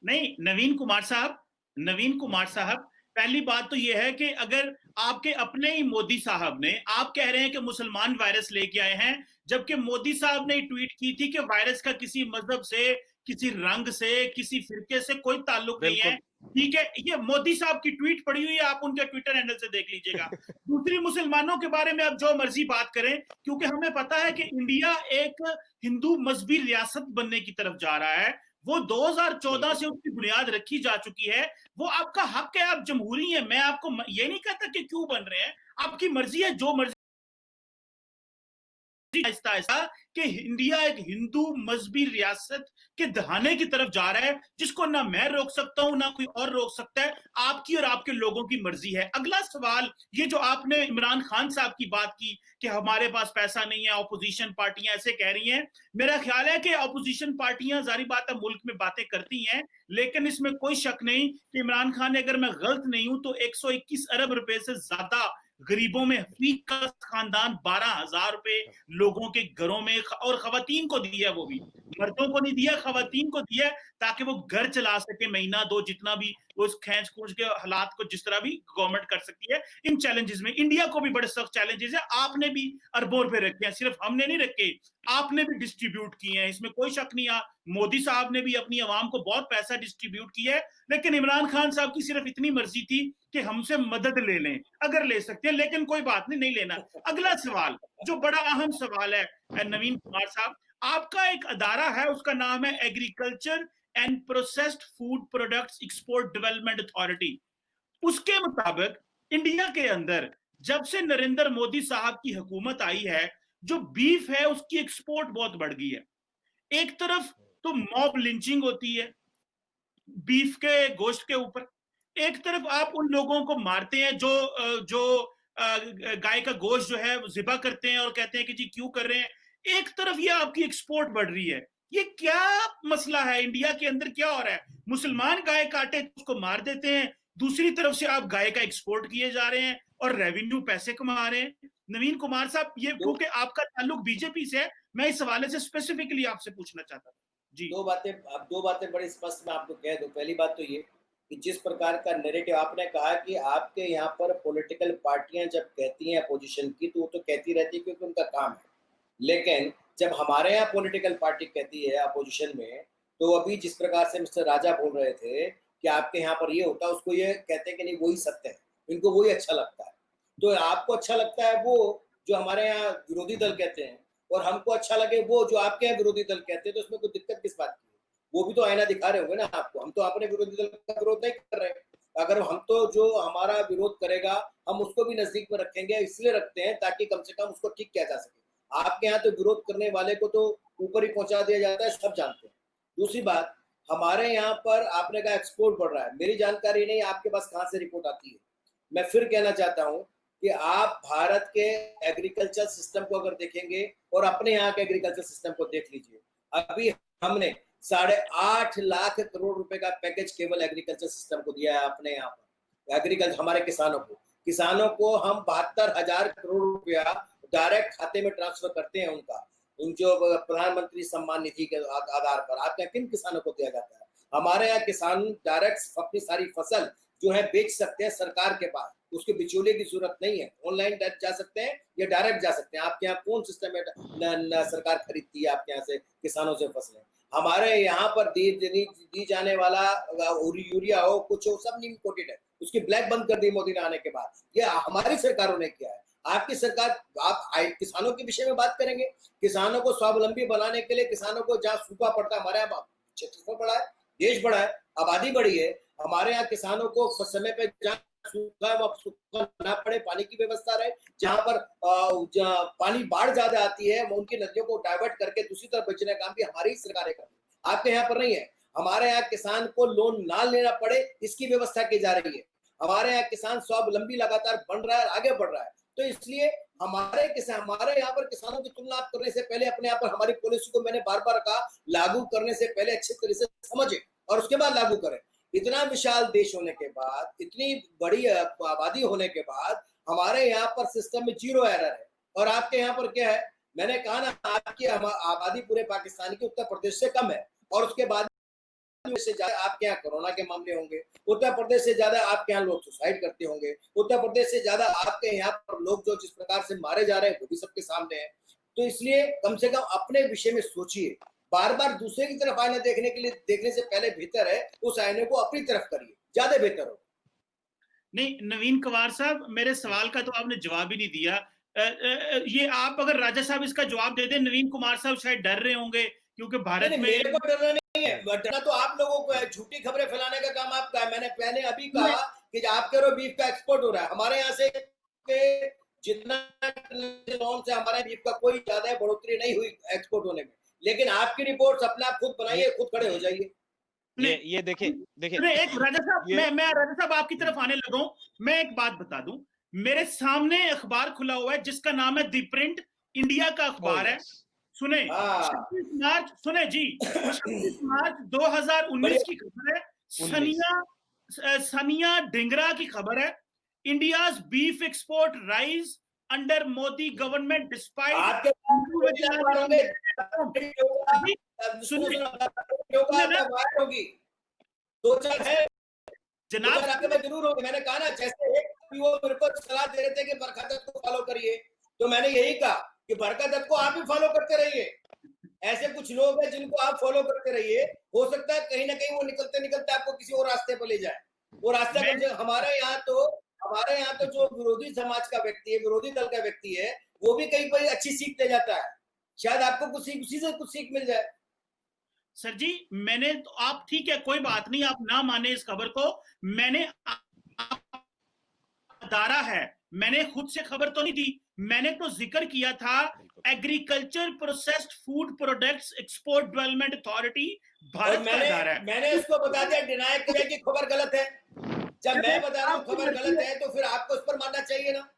नहीं, नवीन कुमार साहब, पहली बात तो यह है कि अगर आपके अपने ही मोदी साहब ने, आप कह रहे हैं कि मुसलमान वायरस लेके आए हैं, जबकि मोदी साहब ने ट्वीट की थी कि वायरस का किसी मजहब से, किसी रंग से, किसी फिरके से कोई ताल्लुक नहीं है। ठीक है, ये मोदी साहब की ट्वीट पड़ी हुई है, आप उनके ट्विटर हैंडल से देख लीजिएगा। दूसरी, मुसलमानों के बारे में आप जो मर्जी बात करें, क्योंकि हमें पता है कि इंडिया एक हिंदू मजहबी रियासत बनने की तरफ जा रहा है, वो 2014 से उसकी बुनियाद रखी जा चुकी है। वो आपका हक है, आप जमहूरी हैं, मैं आपको ये नहीं कहता कि क्यों बन रहे हैं, आपकी मर्जी है, जो मर्जी। ऐसा कि इंडिया एक हिंदू मजहबी रियासत के दहाने की तरफ जा रहा है, जिसको ना मैं रोक सकता हूं ना कोई और रोक सकता है। आपकी और आपके लोगों की मर्जी है। अगला सवाल, ये जो आपने इमरान खान साहब की बात की कि हमारे पास पैसा नहीं है, ऑपोजिशन पार्टियां ऐसे कह रही हैं, मेरा ख्याल है कि ऑपोजिशन पार्टियां जारी बात है मुल्क में बातें करती हैं, लेकिन इसमें कोई शक नहीं कि इमरान खान ने, अगर मैं गलत नहीं हूं तो 121 अरब रुपए से ज्यादा गरीबों में, फी का खानदान 12,000 रुपए लोगों के घरों में, और खवातीन को दिया, वो भी मर्दों को नहीं दिया, खवातीन को दिया, ताकि वो घर चला सके महीना दो, जितना भी उस खींच खूंच के हालात को जिस तरह भी गवर्नमेंट कर सकती है। इन चैलेंजेस में इंडिया को भी बड़े सख्त चैलेंजेस है, आपने भी अरबों रुपए रखे हैं, सिर्फ हमने नहीं रखे, आपने भी डिस्ट्रीब्यूट किए हैं, इसमें कोई शक नहीं है। मोदी साहब ने भी अपनी आवाम को बहुत पैसा डिस्ट्रीब्यूट किया है, लेकिन इमरान खान साहब की सिर्फ इतनी मर्जी थी कि हमसे मदद ले लें, अगर ले सकते हैं, लेकिन कोई बात नहीं, नहीं लेना। अगला सवाल जो बड़ा अहम सवाल है, नवीन कुमार साहब, आपका एक अदारा है, उसका नाम है agriculture and processed food products export development authority. उसके मुताबिक इंडिया के अंदर जब से नरेंद्र मोदी साहब की हुकूमत आई है, जो बीफ है उसकी एक्सपोर्ट बहुत बढ़ गई है। एक तरफ तो मॉब लिंचिंग होती है बीफ के गोश्त के ऊपर, एक तरफ आप उन लोगों को मारते हैं जो गाय का गोश्त जो है जिबा करते हैं और कहते हैं कि जी क्यों कर रहे हैं। एक तरफ ये आपकी एक्सपोर्ट बढ़ रही है, ये क्या मसला है? इंडिया के अंदर क्या हो रहा है? मुसलमान गाय काटे तो उसको मार देते हैं, दूसरी तरफ से आप गाय का एक्सपोर्ट किए जा रहे हैं और रेवेन्यू पैसे कमा रहे हैं। नवीन कुमार साहब, ये क्योंकि आपका ताल्लुक बीजेपी से है, मैं इस हवाले से स्पेसिफिकली आपसे पूछना चाहता था जी। दो बातें बड़ी स्पष्ट मैं आपको कह दूं। पहली बात तो ये कि जिस प्रकार का नैरेटिव आपने कहा कि आपके यहाँ पर पॉलिटिकल पार्टियां जब कहती हैं अपोजिशन की, तो वो तो कहती रहती है क्योंकि उनका काम है, लेकिन जब हमारे यहाँ पॉलिटिकल पार्टी कहती है अपोजिशन में, तो अभी जिस प्रकार से मिस्टर राजा बोल रहे थे कि आपके यहाँ पर ये होता है, उसको ये कहते हैं कि नहीं वही सत्य है, इनको वही अच्छा लगता है। तो आपको अच्छा लगता है वो जो हमारे यहाँ विरोधी दल कहते हैं, और हमको अच्छा लगे वो जो आपके यहाँ विरोधी दल कहते हैं, तो उसमें कोई दिक्कत किस बात की है? वो भी तो आईना दिखा रहे होंगे ना आपको। हम तो अपने विरोधी दल का विरोध नहीं कर रहे। अगर हम तो जो हमारा विरोध करेगा हम उसको भी नजदीक में रखेंगे, इसलिए रखते हैं ताकि कम से कम उसको ठीक किया जा सके। आपके यहाँ तो विरोध करने वाले को तो ऊपर ही पहुंचा दिया जाता है, सब जानते हैं। दूसरी बात, हमारे यहाँ पर आपने कहा एक्सपोर्ट बढ़ रहा है, मेरी जानकारी नहीं, आपके पास कहाँ से रिपोर्ट आती है? मैं फिर कहना चाहता हूँ कि आप भारत के एग्रीकल्चर सिस्टम को अगर देखेंगे और अपने यहाँ के एग्रीकल्चर सिस्टम को देख लीजिए। अभी हमने 8.5 लाख करोड़ रुपए का पैकेज केवल एग्रीकल्चर सिस्टम को दिया है अपने यहाँ पर, एग्रीकल्चर हमारे किसानों को हम 72,000 करोड़ रुपया डायरेक्ट खाते में ट्रांसफर करते हैं उनका, उन जो प्रधानमंत्री सम्मान निधि के आधार पर। आपके यहाँ किन किसानों को दिया जाता है? हमारे यहाँ किसान डायरेक्ट अपनी सारी फसल जो है बेच सकते हैं सरकार के पास, उसके बिचौलिए की जरूरत नहीं है, ऑनलाइन जा सकते हैं या डायरेक्ट जा सकते हैं। आपके यहाँ कौन सिस्टम है सरकार खरीदती है आपके यहाँ से किसानों से फसलें? हमारे यहाँ पर दी जाने वाला यूरिया हो कुछ हो सब इम्पोर्टेड है, उसकी ब्लैक बंद कर दी मोदी ने आने के बाद। ये हमारी सरकारों ने किया है। आपकी सरकार, आप किसानों के विषय में बात करेंगे, किसानों को स्वावलंबी बनाने के लिए, किसानों को जहाँ सूखा पड़ता है, हमारे यहाँ क्षेत्रफल बढ़ा है, देश बढ़ा है, आबादी बढ़ी है, हमारे यहाँ किसानों को समय पे जहाँ सूखा ना पड़े, पानी की व्यवस्था रहे, जहाँ पर पानी बाढ़ ज्यादा आती है उनकी नदियों को डाइवर्ट करके दूसरी तरफ बेचने का काम भी हमारी ही सरकारें करती है। आपके यहाँ पर नहीं है। हमारे यहाँ किसान को लोन ना लेना पड़े इसकी व्यवस्था की जा रही है। हमारे यहाँ किसान स्वावलंबी लगातार बन रहा है, आगे बढ़ रहा है। तो इसलिए हमारे यहाँ पर किसानों की तुलना आप करने से पहले अपने यहाँ पर हमारी पॉलिसी को मैंने बार बार कहा, लागू करने से पहले अच्छे तरह से समझे और उसके बाद लागू करें। इतना विशाल देश होने के बाद, इतनी बड़ी आबादी होने के बाद हमारे यहाँ पर सिस्टम में 0 एरर है। और आपके यहाँ पर क्या है? मैंने कहा ना, आपकी आबादी पूरे पाकिस्तान की उत्तर प्रदेश से कम है, और उसके बाद से ज्यादा आपके यहाँ कोरोना के मामले होंगे, उत्तर प्रदेश से ज्यादा आपके यहाँ लोग सुसाइड करते होंगे, उत्तर प्रदेश से ज्यादा आपके यहाँ पर लोग जो जिस प्रकार से मारे जा रहे हैं वो भी सबके सामने है। तो इसलिए कम से कम अपने विषय में सोचिए। बार बार दूसरे की तरफ आईना देखने से पहले बेहतर है उस आईने को अपनी तरफ करिए, ज्यादा बेहतर हो। नहीं नवीन कुमार साहब, मेरे सवाल का तो आपने जवाब ही नहीं दिया। ये आप अगर राजा साहब इसका जवाब दे दें, नवीन कुमार साहब शायद डर रहे होंगे क्योंकि नहीं भारत नहीं, में मेरे को डरना नहीं है, डरना तो आप लोगों को है। झूठी खबरें फैलाने का काम आपका है। मैंने अभी कहा कि आप कह रहे हो बीफ का एक्सपोर्ट हो रहा है हमारे यहाँ से, जितना नॉर्म से हमारे बीफ का कोई ज्यादा बढ़ोतरी नहीं हुई एक्सपोर्ट होने में। लेकिन आपकी रिपोर्ट अपने आप खुद बनाइए, खुद खड़े हो जाइए। ये देखिए सुने एक राजा साहब, ये मैं राजा साहब आपकी तरफ आने लगा हूं। मैं एक बात बता दूं, मेरे सामने अखबार खुला हुआ है जिसका नाम है दी प्रिंट, इंडिया का अखबार है। सुने हाँ 26 मार्च, सुने जी 26 मार्च 2019 की खबर है। 19 सनिया डिंगरा की खबर है। India's beef export rise under Modi government despite आपके सुनिए होगी, दो चार है जनाब, आपके पास जरूर होगी। मैंने कहा ना, जैसे एक वो मेरे को सलाह दे रहे थे कि बरखा दत्त को फॉलो करिए, तो मैंने यही कहा कि बरखा दत्त को आप भी फॉलो करते रहिए। ऐसे कुछ लोग हैं जिनको आप फॉलो करते रहिए, हो सकता है कहीं ना कहीं वो निकलते निकलते आपको किसी और रास्ते पर ले जाए। वो रास्ता हमारे यहाँ तो जो विरोधी समाज का व्यक्ति है, विरोधी दल का व्यक्ति है, वो भी कहीं पर अच्छी सीख दे जाता है। शायद आपको कुछ उसी से कुछ सीख मिल जाए। सर जी, मैंने तो, आप ठीक है कोई बात नहीं, आप ना माने इस खबर को, मैंने अदारा है, मैंने खुद से खबर तो नहीं दी, मैंने तो जिक्र किया था agriculture processed food products export development authority, Bharat का अदारा है। मैंने उसको बता दिया, डिनाई किया कि खबर गलत है। जब मैं बता रहा हूँ खबर गलत है तो फिर आपको उस पर मानना चाहिए ना।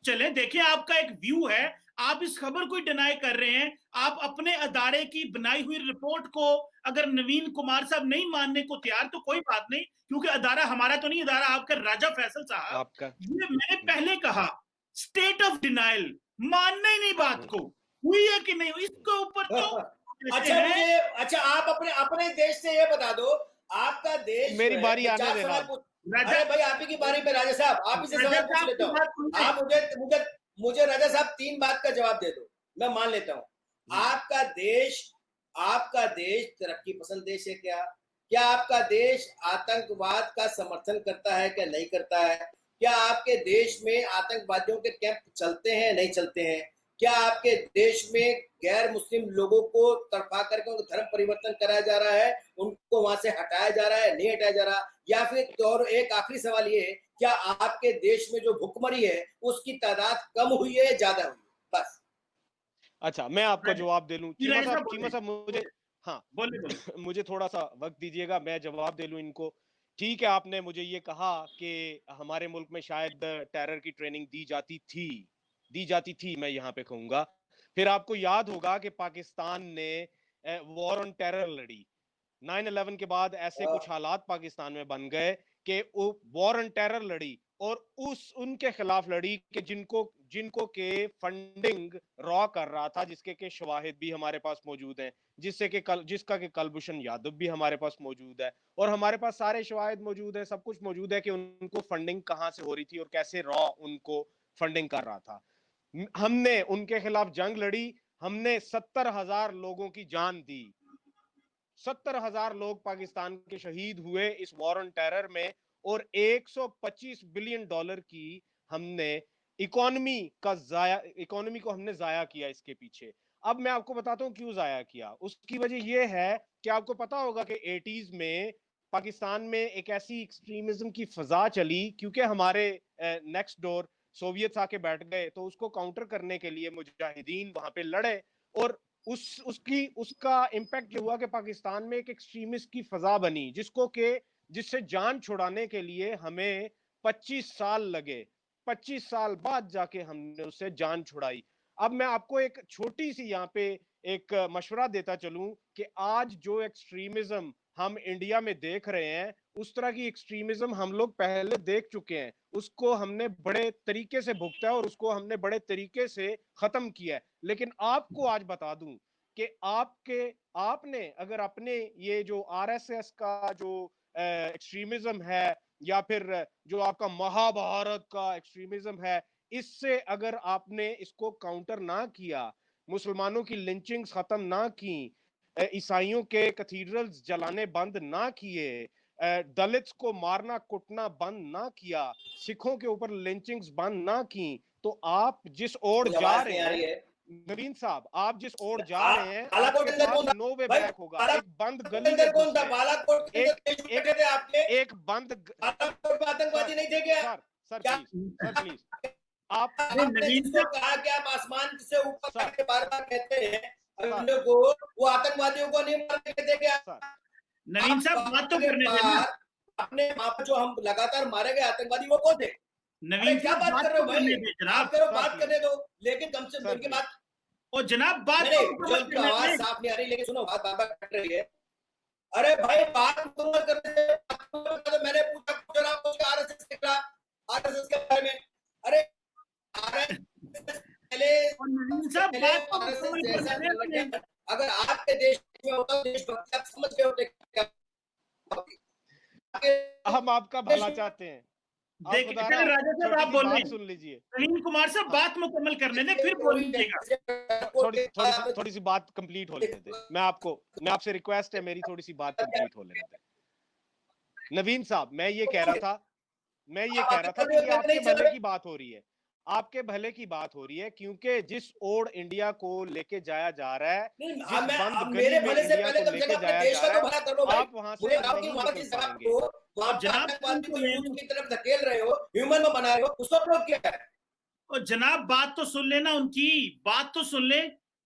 चले देखिए, आपका एक व्यू है, आप इस खबर को डिनाई कर रहे हैं। आप अपने अदारे की बनाई हुई रिपोर्ट को अगर नवीन कुमार साहब नहीं मानने को तैयार तो कोई बात नहीं, क्योंकि अदारा हमारा तो नहीं, अदारा आपका राजा फैसल साहब आपका। ये मैंने पहले कहा, स्टेट ऑफ डिनाइल, मानना ही नहीं बात को, हुई है कि नहीं इसके ऊपर तो अच्छा आप अपने देश से ये बता दो, आपका देश मेरी बारी आने देना। अरे भाई आप ही की बारी पे राजा साहब, आप ही से सवाल पूछ लेता हूँ। आप मुझे राजा साहब 3 बात का जवाब दे दो, मैं मान लेता हूँ। आपका देश तरक्की पसंद देश है क्या आपका देश आतंकवाद का समर्थन करता है क्या नहीं करता है? क्या आपके देश में आतंकवादियों के कैंप चलते हैं नहीं चलते हैं? क्या आपके देश में गैर मुस्लिम लोगों को तड़पा करके उनका धर्म परिवर्तन कराया जा रहा है, उनको वहां से हटाया जा रहा है, नहीं हटाया जा रहा? या फिर और एक आखिरी सवाल ये है, क्या आपके देश में जो भुखमरी है उसकी तादाद कम हुई है ज्यादा हुई है? बस। अच्छा, मैं आपको जवाब दे लूं। चीमा साहब मुझे, हाँ बोले मुझे थोड़ा सा वक्त दीजिएगा, मैं जवाब दे लूं इनको। ठीक है, आपने मुझे ये कहा कि हमारे मुल्क में शायद टेरर की ट्रेनिंग दी जाती थी, मैं यहाँ पे कहूंगा। फिर आपको याद होगा कि पाकिस्तान ने वॉर ऑन टेरर लड़ी। 9/11 के बाद ऐसे कुछ हालात पाकिस्तान में बन गए कि वो वॉर ऑन टेरर लड़ी और उनके खिलाफ लड़ी कि जिनको के फंडिंग रॉ कर रहा था, जिसके के शवाहिद भी हमारे पास मौजूद हैं, जिसका के कुलभूषण यादव भी हमारे पास मौजूद है, और हमारे पास सारे शवाहिद मौजूद है, सब कुछ मौजूद है कि उनको फंडिंग कहां से हो रही थी और कैसे रॉ उनको फंडिंग कर रहा था। हमने उनके खिलाफ जंग लड़ी, हमने 70,000 लोगों की जान दी, 70,000 लोग पाकिस्तान के शहीद हुए इस वॉर ऑन टेरर में, और 125 बिलियन डॉलर की हमने इकोनॉमी को हमने जाया किया इसके पीछे। अब मैं आपको बताता हूं क्यों जाया किया। उसकी वजह यह है कि आपको पता होगा कि 80s में पाकिस्तान में एक ऐसी एक्सट्रीमिज्म की फजा चली, क्योंकि हमारे नेक्स्ट डोर सोवियत आके बैठ गए, तो उसको काउंटर करने के लिए मुजाहिदीन वहां पे लड़े, और उसका इम्पैक्ट ये हुआ कि पाकिस्तान में एक एक्सट्रीमिस्ट की फजा बनी, जिससे जान छुड़ाने के लिए हमें 25 साल लगे। 25 साल बाद जाके हमने उससे जान छुड़ाई। अब मैं आपको एक छोटी सी यहाँ पे एक मशवरा देता चलूं कि आज जो एक्सट्रीमिज्म हम इंडिया में देख रहे हैं, उस तरह की एक्सट्रीमिज्म हम लोग पहले देख चुके हैं, उसको हमने बड़े तरीके से भुगता है और उसको हमने बड़े तरीके से खत्म किया है। लेकिन आपको आज बता दूं कि आपने अगर अपने ये जो आरएसएस का जो एक्सट्रीमिज्म है, या फिर जो आपका महाभारत का एक्सट्रीमिज्म है, इससे अगर आपने इसको काउंटर ना किया, मुसलमानों की लिंचिंग्स खत्म ना की, ईसाइयों के कैथीड्रल्स जलाने बंद ना किए, दलित्स को मारना कुटना बंद ना किया, सिखों के ऊपर लिंचिंग्स बंद ना की, तो आप जिस ओर जा रहे हैं नवीन साहब, आप जिस ओर जा रहे हैं बालाकोट आपके के अंदर पास कौन था? नो वे भाई, बैक होगा। बाला- एक बंद के गली अंदर में कौन था? घुसे, बालाकोट के एक अंदर देश में एक बैठे थे आपके? एक बंद बालाकोट में आतंकवादी नहीं थे क्या? सर क्या प्लीज आप अरे आपने नवीन जिसको साहब, कहा कि आप आसमान से ऊपर सर करके बार-बार कहते हैं सर हम लोग को, वो आतंकवादियों को नहीं मारने कहते क्या? सर नवीन साहब बात तो करने देना। अपने वहां पर जो हम लगातार मारे गए आतंकवादी वो कौन थे? अरे नवीन क्या साहब बात बात कर रहे तो हो भाई? करने दे आप जनाब। करो, सर, बात प्लीज। करने दो, लेकिन कम से सर, उनकी बात और जनाब बात नहीं, तो मुझे मुकम्मल उनकी करने आवाज दें। साफ नहीं आ रही, लेकिन सुनो, बात बार-बार कट रही है। अरे भाई, बात मुकम्मल करने दे। तो मैंने पूछा कुछ और आप पूछे आरएसएस के खिलाफ, आरएसएस के बारे में। अरे आरएसएस पहले और नवीन साहब बात तो आरएसएस मुकम्मल जैसा करने दें। संगठन अगर आपके देश में होता तो देशभक्ति आप समझ गए होते क्या? हम आपका भला चाहते हैं। आप देखिए खुदा चलिए राजा साहब छोटी आप सी बोल बात रहे सुन लीजिए। नवीन कुमार साहब बात मुकम्मल करने दें फिर बोल लीजिएगा। थोड़ी सी बात कंप्लीट हो लेने दें। मैं आपसे रिक्वेस्ट है, मेरी थोड़ी सी बात कंप्लीट हो लेने दें। नवीन साहब, मैं ये कह रहा था कि ये आपके भले की बात हो रही है, आपके भले की बात हो रही है, क्योंकि जिस ओर इंडिया को लेके जाया जा रहा है, जिस बंद गली मेरे में भले से इंडिया पहले को कम से लेके कम अपने जाया देश जा का तो रहा भला है, कर लो भाई। आप वहां से मुझे गांव की नहीं वहां की निकल जगह पाएंगे। को वहां और जनाब आतंकवादी को ह्यूमन की तरफ धकेल रहे हो, ह्यूमन में बना रहे हो, उसको प्रयोग किया है। और जनाब बात तो सुन लेना, उनकी बात तो सुन ले,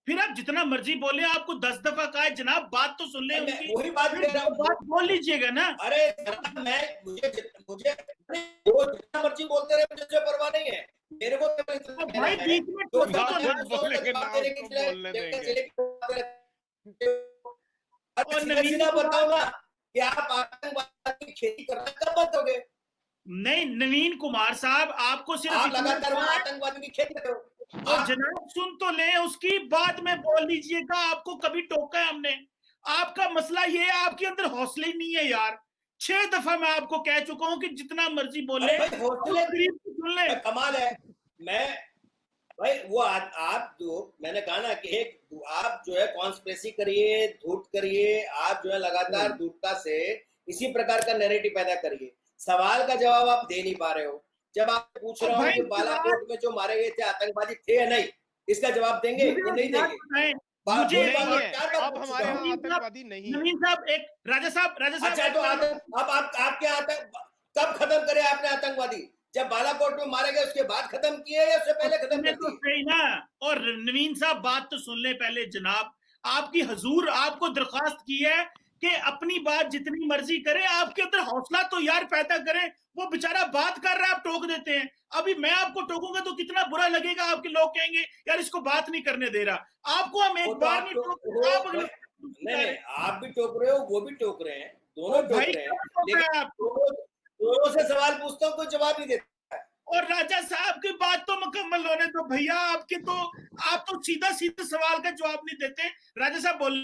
फिर आप जितना मर्जी बोले। आपको 10 दफा कहा है जनाब बात तो सुन ले मैं उनकी, वही बात फिर कह रहा हूँ। बात बोल लीजिएगा ना। अरे जनाब, मैं मुझे वो जितना मर्जी बोलते रहे, मुझे उससे परवाह नहीं है। मेरे को केवल इतना और कहना भाई है, बीच में जो टोको ना तो खुद ना। जवाब बोलेंगे ना देने के उसको लिए बोलने देंगे। अरे और सीधा नवीन सीधा कुमार- बताओ ना कि आप आतंकवाद की खेती करना कब बंद दोगे? नहीं नवीन कुमार साहब आपको सिर्फ आप इतना लगातार वहां पता है। आतंकवाद की खेती कर रहे हो। और जनाब सुन तो ले, उसकी बाद में बोल लीजिएगा। आपको कभी टोका है हमने? आपका मसला ये है, आपके अंदर हौसले ही नहीं है यार। 6 दफा मैं आपको कह चुका हूं कि जितना मर्जी बोले, अरे भाई, हौसले करीब से सुन ले। कमाल है। मैं भाई वो आप जो मैंने कहा ना कि एक आप जो है कॉन्स्पिरेसी करिए, धूर्त करिए, आप जो है लगातार धूर्तता से इसी प्रकार का नैरेटिव पैदा करिए। सवाल का जवाब आप दे नहीं पा रहे हो। जब आप पूछ रहा हूँ भाई कि बालाकोट में जो मारे गए थे आतंकवादी थे या नहीं, इसका जवाब देंगे या नहीं देंगे? मुझे बात नहीं है, चार बार अब पूछ हमारे चुका हूं। यहाँ आतंकवादी नहीं है। नवीन साहब एक राजा साहब अच्छा, तो अब आप आपके आतंक कब खत्म करे आपने आतंकवादी? जब बालाकोट में मारे गए उसके बाद खत्म किए या उससे पहले खत्म कर तो दिए? सही ना। और नवीन साहब बात तो सुन ले पहले जनाब। आपकी हजूर आपको दरख्वास्त की है कि अपनी बात जितनी मर्जी करे, आपके अंदर हौसला तो यार पैदा करें। वो बेचारा बात कर रहा है, आप टोक देते हैं। अभी मैं आपको टोकूंगा तो कितना बुरा लगेगा। आपके लोग कहेंगे यार इसको बात नहीं करने दे रहा। आपको हम एक बार नहीं टोक, नहीं, आप भी टोक रहे हो, वो भी टोक रहे हैं, दोनों टोक भाई रहे हैं, क्या टोक रहे हैं आप? दोनों से सवाल पूछता हूँ, कोई जवाब नहीं देता। और राजा साहब की बात तो मुकम्मल होने दो भैया। आप तो सीधा सीधा सवाल का जवाब नहीं देते। राजा साहब बोल।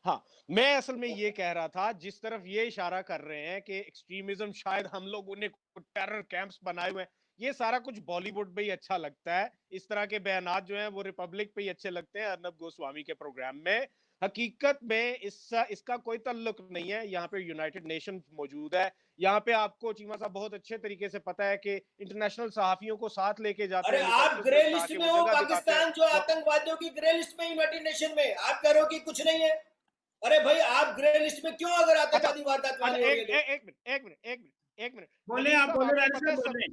हाँ, मैं असल में ये कह रहा था, जिस तरफ ये इशारा कर रहे हैं कि एक्सट्रीमिज्म, शायद हम लोगों ने टेरर कैंप्स बनाए हुए हैं, ये सारा कुछ बॉलीवुड पे ही अच्छा लगता है। इस तरह के बयानात जो हैं वो रिपब्लिक पे ही अच्छे लगते हैं, अर्नब गोस्वामी के प्रोग्राम में। हकीकत में इसका कोई ताल्लुक नहीं है। यहाँ पे यूनाइटेड नेशन मौजूद है। यहाँ पे आपको चीमा साहब बहुत अच्छे तरीके से पता है कि इंटरनेशनल सहाफियों को साथ लेके जाते अरे हैं। आप ग्रे लिस्ट में हो, पाकिस्तान जो आतंकवादियों की ग्रे लिस्ट में, यूनाइटेड नेशन में आप कह रहे हो कि कुछ नहीं है। अरे भाई, आप ग्रे लिस्ट में क्यों अगर आतंकवादी वारदात वाली हो रही है? एक मिनट बोले आप बोले राजा साहब बोले।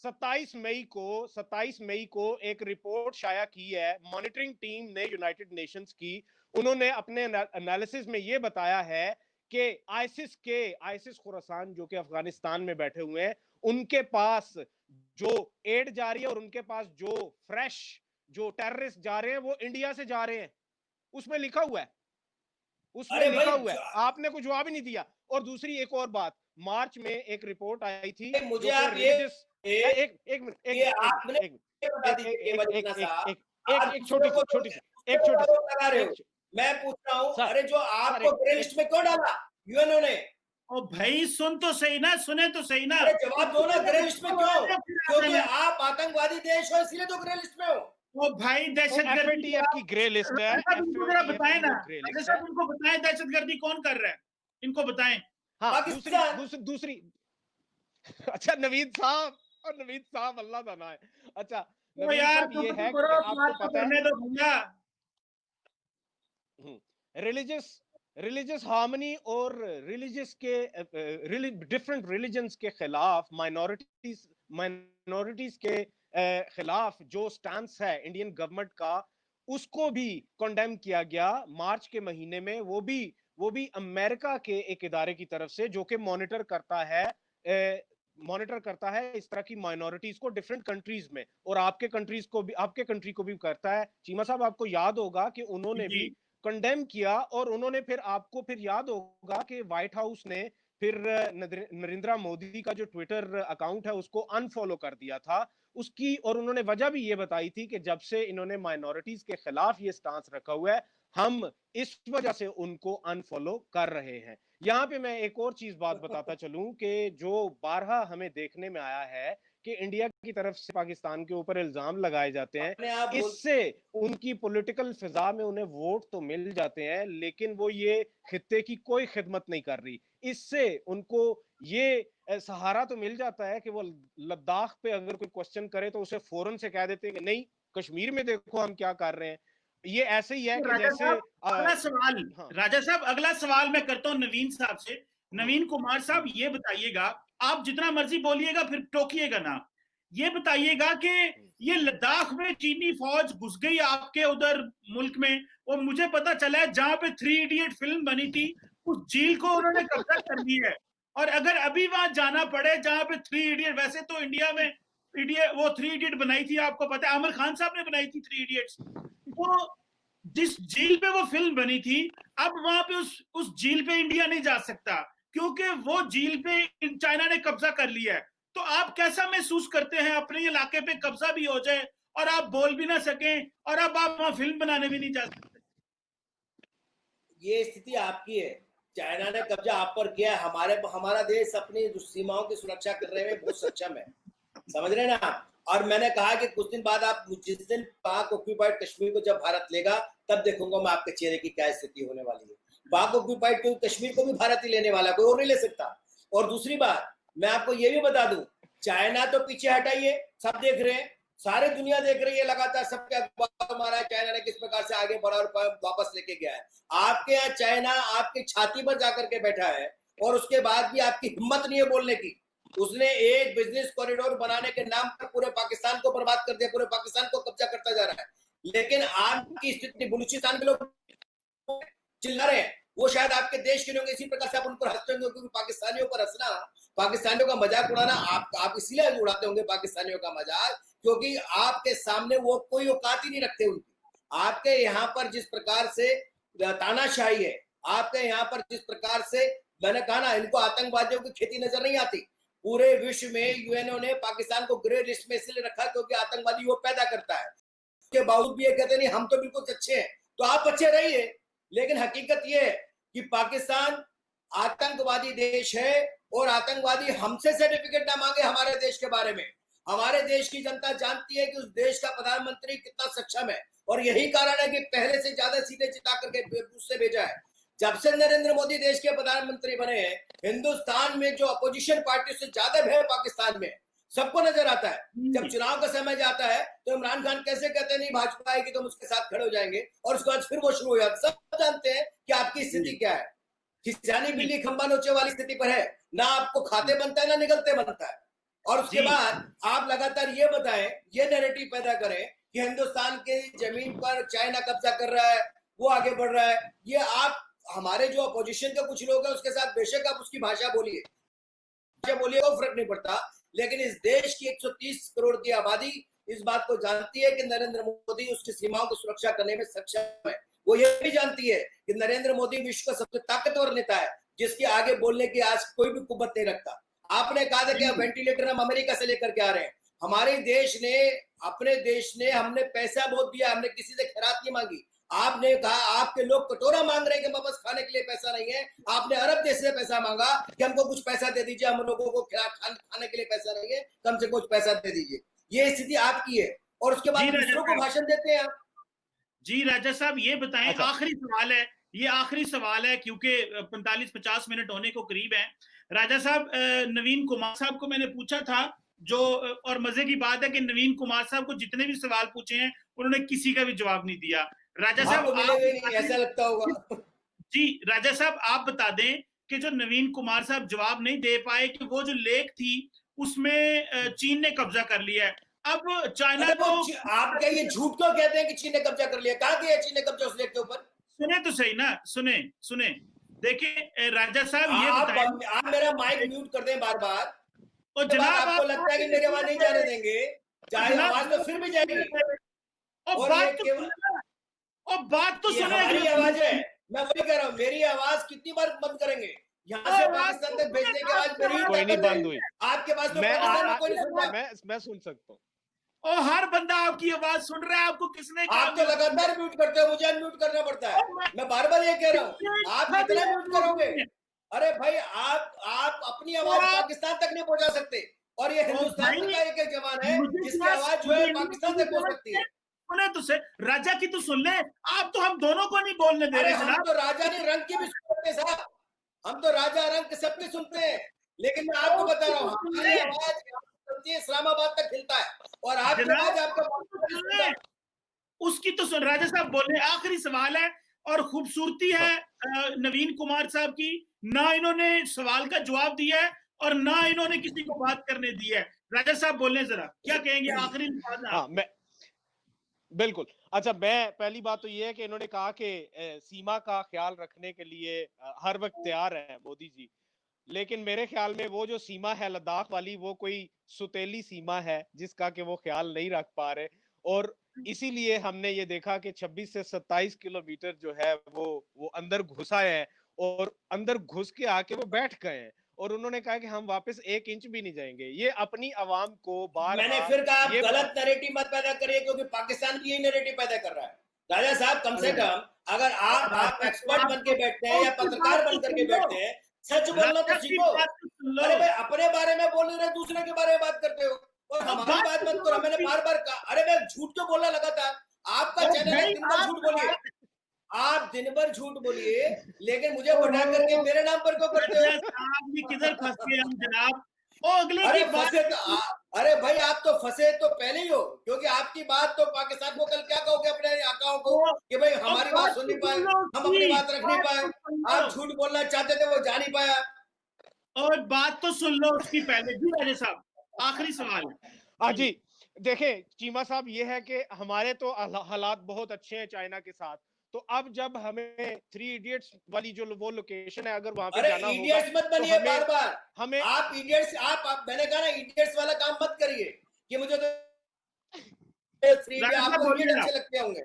27 मई को एक रिपोर्ट शाया की है मॉनिटरिंग टीम ने यूनाइटेड नेशंस की। उन्होंने अपने एनालिसिस में ये बताया है कि आईसिस खुरासान जो कि अफगानिस्तान में बैठे हुए हैं, उनके पास जो एड जा रही है और उनके पास जो फ्रेश जो टेररिस्ट जा रहे हैं वो इंडिया से जा रहे हैं। उसमें लिखा हुआ है, आपने कुछ जवाब ही नहीं दिया। और दूसरी एक और बात, मार्च में एक रिपोर्ट आई थी, मुझे आप एक छोटी मैं पूछ रहा हूँ, अरे जो आपको ग्रे लिस्ट में क्यों डाला यूएनओ ने? ओ भाई सुन तो सही ना, सुने तो सही ना। अरे जवाब दो ना, ग्रे लिस्ट में क्यों? क्योंकि आप आतंकवादी देश हो, इसलिए तो ग्रे लिस्ट में हो। ओ भाई दहशतगर्दी की ग्रे लिस्ट है। बताएं ना, उनको बताएं दहशतगर्दी कौन कर रहा है, इनको बताएं। हाँ, दूसरी अच्छा नवीद साहब अल्लाह जाना है। अच्छा नवीन यार साहब तुम ये तो है कि करो, आपको बात तो पता करने दो भैया। रिलीजियस रिलीजियस हार्मनी और रिलीजियस के डिफरेंट रिलीजन्स के खिलाफ माइनॉरिटीज के खिलाफ जो स्टैंस है इंडियन गवर्नमेंट का, उसको भी कंडेम किया गया मार्च के महीने में। वो भी अमेरिका के एक इदारे की तरफ से, जो कि मॉनिटर करता है इस तरह की माइनॉरिटीज को डिफरेंट कंट्रीज में, और आपके कंट्री को भी करता है। चीमा साहब, आपको याद होगा कि उन्होंने जी भी कंडेम किया, और उन्होंने फिर याद होगा कि व्हाइट हाउस ने फिर नरेंद्र मोदी का जो ट्विटर अकाउंट है उसको अनफॉलो कर दिया था उसकी, और उन्होंने वजह भी ये बताई थी कि जब से इन्होंने माइनॉरिटीज के खिलाफ ये स्टांस रखा हुआ है, हम इस वजह से उनको अनफॉलो कर रहे हैं। यहाँ पे मैं एक और बात बताता चलूं कि जो बारहा हमें देखने में आया है कि इंडिया की तरफ से पाकिस्तान के ऊपर इल्जाम लगाए जाते हैं, अपने आप इससे उनकी पॉलिटिकल फिजा में उन्हें वोट तो मिल जाते हैं, लेकिन वो ये खित्ते की कोई खिदमत नहीं कर रही। इससे उनको ये सहारा तो मिल जाता है कि वो लद्दाख पे अगर कोई क्वेश्चन करे तो उसे फौरन से कह देते हैं कि नहीं, कश्मीर में देखो हम क्या कर रहे हैं। ये ऐसे ही है तो कि राजा जैसे साहब, अगला सवाल, हाँ राजा साहब अगला सवाल मैं करता हूं नवीन साहब से। नवीन कुमार साहब हम्म, ये बताइएगा, आप जितना मर्जी बोलिएगा फिर टोकिएगा ना, ये बताइएगा कि ये लद्दाख में चीनी फौज घुस गई आपके उधर मुल्क में, और मुझे पता चला है जहां पे 3 इडियट फिल्म बनी थी उस झील को उन्होंने कब्जा कर लिया है। और अगर अभी वहां जाना पड़े जहां पे 3 इडियट, वैसे तो इंडिया में इडियट, वो 3 इडियट बनाई थी आपको पता है, आमिर खान साहब ने बनाई थी 3 इडियट्स। वो जिस झील पे वो फिल्म बनी थी, अब वहां पे उस झील पे इंडिया नहीं जा सकता क्योंकि वो झील पे चाइना ने कब्जा कर लिया है। तो आप कैसा महसूस करते हैं अपने इलाके पे कब्जा भी हो जाए और आप बोल भी ना सकें, और अब आप वहां फिल्म बनाने भी नहीं जा सकते? ये स्थिति आपकी है। चाइना ने कब्जा आप पर किया है। हमारा देश अपनी सीमाओं की सुरक्षा करने में बहुत सक्षम है, समझ रहे हैं ना आप। और मैंने कहा कि कुछ दिन बाद आप, जिस दिन पाक ऑक्यूपाइड कश्मीर को जब भारत लेगा, तब देखूंगा मैं आपके चेहरे की क्या स्थिति होने वाली है। पाक ऑक्यूपाइड कश्मीर को भी भारत ही लेने वाला, कोई और नहीं ले सकता। और दूसरी बात मैं आपको ये भी बता दूं, चाइना तो पीछे हटाइए, सब देख रहे हैं, सारी दुनिया देख रही है, लगातार सबके अखबार मारा है चाइना ने किस प्रकार से आगे बढ़ा और वापस लेके गया है। आपके यहाँ चाइना आपकी छाती पर जाकर के बैठा है, और उसके बाद भी आपकी हिम्मत नहीं है बोलने की। उसने एक बिजनेस कॉरिडोर बनाने के नाम पर पूरे पाकिस्तान को बर्बाद कर दिया, पूरे पाकिस्तान को कब्जा करता जा रहा है। लेकिन आपकी स्थिति, बलूचिस्तान के लोग चिल्ला रहे हैं, वो शायद आपके देश के लोग, इसी प्रकार से आप उन पर हंसते होंगे, क्योंकि पाकिस्तानियों पर हंसना, पाकिस्तानियों का मजाक उड़ाना, आप इसलिए उड़ाते होंगे पाकिस्तानियों का मजाक, क्योंकि आपके सामने वो कोई औकात ही नहीं रखते उनकी। आपके यहाँ पर जिस प्रकार से तानाशाही है, आपके यहाँ पर जिस प्रकार से, मैंने कहा ना, इनको आतंकवादियों की खेती नजर नहीं आती। पूरे विश्व में यूएनओ ने पाकिस्तान को ग्रे लिस्ट में इसलिए रखा क्योंकि आतंकवादी वो पैदा करता है। उसके बावजूद भी ये कहते नहीं हम तो बिल्कुल अच्छे हैं, तो आप अच्छे रहिए, लेकिन हकीकत ये है कि पाकिस्तान आतंकवादी देश है, और आतंकवादी हमसे सर्टिफिकेट ना मांगे हमारे देश के बारे में। हमारे देश की जनता जानती है कि उस देश का प्रधानमंत्री कितना सक्षम है, और यही कारण है कि पहले से ज्यादा सीटें जिता करके उससे भेजा है। जब से नरेंद्र मोदी देश के प्रधानमंत्री बने हैं, हिंदुस्तान में जो अपोजिशन पार्टी से ज्यादा भय पाकिस्तान में सबको नजर आता है। जब चुनाव का समय जाता है तो इमरान खान कैसे कहते हैं नहीं भाजपा आएगी तो हम उसके साथ खड़े हो जाएंगे, और उसके बाद फिर वो शुरू हो जाता है। सब जानते हैं कि आपकी स्थिति क्या है, खिसियानी बिल्ली खंबा नोचे वाली स्थिति पर है, ना आपको खाते बनता है ना निकलते बनता है। और उसके बाद आप लगातार ये बताएं, ये नैरेटिव पैदा करें कि हिंदुस्तान के जमीन पर चाइना कब्जा कर रहा है, वो आगे बढ़ रहा है। ये आप, हमारे जो अपोजिशन के कुछ लोग हैं उसके साथ बेशक आप उसकी भाषा बोलिए, वो फर्क नहीं पड़ता, लेकिन इस देश की 130 करोड़ की आबादी इस बात को जानती है कि नरेंद्र मोदी उसकी सीमाओं की सुरक्षा करने में सक्षम है। वो ये भी जानती है कि नरेंद्र मोदी विश्व का सबसे ताकतवर नेता है, जिसके आगे बोलने की आज कोई भी कुव्वत नहीं रखता। आपने कहा था कि वेंटिलेटर हम अमेरिका से लेकर के आ रहे हैं। हमारे देश ने, अपने देश ने, हमने पैसा बहुत दिया, हमने किसी से खैरात नहीं मांगी। आपने कहा, आपके लोग कटोरा मांग रहे हैं कि बस खाने के लिए पैसा नहीं है, आपने अरब देश से पैसा मांगा कि हमको कुछ पैसा दे दीजिए, हम लोगों को खाने के लिए पैसा नहीं है, कम से कुछ पैसा दे दीजिए। ये स्थिति आपकी है, और उसके बाद दूसरों को भाषण देते हैं आप। जी राजा साहब ये बताएं, अच्छा। आखिरी सवाल है, ये आखिरी सवाल है क्योंकि 45-50 मिनट होने को करीब है। राजा साहब, नवीन कुमार साहब को मैंने पूछा था जो और मजे की बात है कि नवीन कुमार साहब को जितने भी सवाल पूछे हैं उन्होंने किसी का भी जवाब नहीं दिया। राजा साहब आपको मिलेगा नहीं, ऐसा लगता होगा। जी राजा साहब आप बता दें कि जो नवीन कुमार साहब जवाब नहीं दे पाए कि वो जो लेक थी उसमें चीन ने कब्जा कर लिया है। अब चाइना को आप क्या ये झूठ क्यों कहते हैं कि चीन ने कब्जा कर लिया? कहाँ किया चीन ने कब्जा उस लेक के ऊपर? सुने तो सही ना, सुने सुने देखिए राजा साहब ये आप मेरा माइक म्यूट कर दें बार बार। और जनाब आपको लगता है कि मेरी आवाज नहीं जाने देंगे, चाहे आवाज तो फिर भी जाएगी। और बात तो सुने, हमारी आवाज है, मैं वही कह रहा हूँ, मेरी आवाज कितनी बार बंद करेंगे? यहाँ से पाकिस्तान तक भेजने के बाद मेरी कोई नहीं बंद हुई। आपके पास तो पाकिस्तान में कोई नहीं सुन रहा। मैं सुन सकता हूँ। और हर बंदा आपकी आवाज सुन रहा है, आपको किसने कहा? आप तो लगातार म्यूट करते हो, मुझे अनम्यूट करना पड़ता है। मैं बार बार ये कह रहा हूँ, आप कितना म्यूट करोगे? अरे भाई आप अपनी आवाज पाकिस्तान तक नहीं पहुंचा सकते, और ये हिंदुस्तान का एक जवान है जिसकी आवाज जो है पाकिस्तान तक पहुंच सकती है। सुने तो से राजा की तो सुन ले, आप तो हम दोनों को नहीं बोलने दे रहे। हम तो राजा नहीं रंग की भी सुनते साहब, हम तो राजा रंग सबके सुनते हैं, लेकिन मैं आपको बता रहा हूँ हमारी आवाज इस्लामाबाद तक खिलता है, और आपकी आवाज आपका उसकी तो सुन। राजा साहब बोले आखिरी सवाल है, और खूबसूरती है नवीन कुमार साहब की, ना इन्होंने सवाल का जवाब दिया है और ना इन्होंने किसी को बात करने दी है। राजा साहब बोलने जरा, क्या कहेंगे आखिरी बात? हाँ, मैं बिल्कुल। अच्छा, मैं पहली बात तो ये है कि इन्होंने कहा कि सीमा का ख्याल रखने के लिए हर वक्त तैयार है मोदी जी, लेकिन मेरे ख्याल में वो जो सीमा है लद्दाख वाली, वो कोई सुतेली सीमा है जिसका कि वो ख्याल नहीं रख पा रहे, और इसीलिए हमने ये देखा कि 26 से 27 किलोमीटर जो है वो अंदर घुसा है, और अंदर घुस के आके वो बैठ गए हैं, और उन्होंने कहा कि हम वापस 1 इंच भी नहीं जाएंगे। ये अपनी आवाम को बार मैंने फिर कहा आप गलत नैरेटिव मत पैदा करिए, क्योंकि पाकिस्तान भी यही नैरेटिव पैदा कर रहा है। राजा साहब कम से कम अगर आप एक्सपर्ट बन के बैठते हैं या पत्रकार बन करके बैठते हैं, सच बोलना तो सीखो। अरे भाई अपने बारे में बोल रहे, दूसरे के बारे में बात करते हो, और हमारी बात मत करो। मैंने बार बार कहा, अरे मैं झूठ क्यों बोलना लगा था? आपका चैनल है, दिन भर झूठ बोलिए, आप दिन भर झूठ बोलिए, लेकिन मुझे बढ़ा करके मेरे नाम पर क्यों करते हो? किधर फंस गए हम जनाब? अगले अरे फंसे तो अरे भाई आप तो फंसे तो पहले ही हो, क्योंकि आपकी बात तो पाकिस्तान को कल क्या कहोगे अपने आकाओं को कि भाई हमारी बात सुन नहीं पाए, हम अपनी बात रख नहीं पाए, आप झूठ बोलना चाहते थे वो जा नहीं पाया। और बात तो सुन लो उसकी पहले। जी राजा साहब आखिरी सवाल। हाँ जी, देखें चीमा साहब, ये है कि हमारे तो हालात बहुत अच्छे हैं चाइना के साथ, तो अब जब हमें 3 इडियट्स वाली जो वो लोकेशन है, अगर वहां पे जाना होगा, इडियट्स मत बनिए, तो बार बार हमें आप इडियट्स आप मैंने कहा ना इडियट्स वाला काम मत करिए कि मुझे तो 3 आपको इडियट अच्छे लगते होंगे।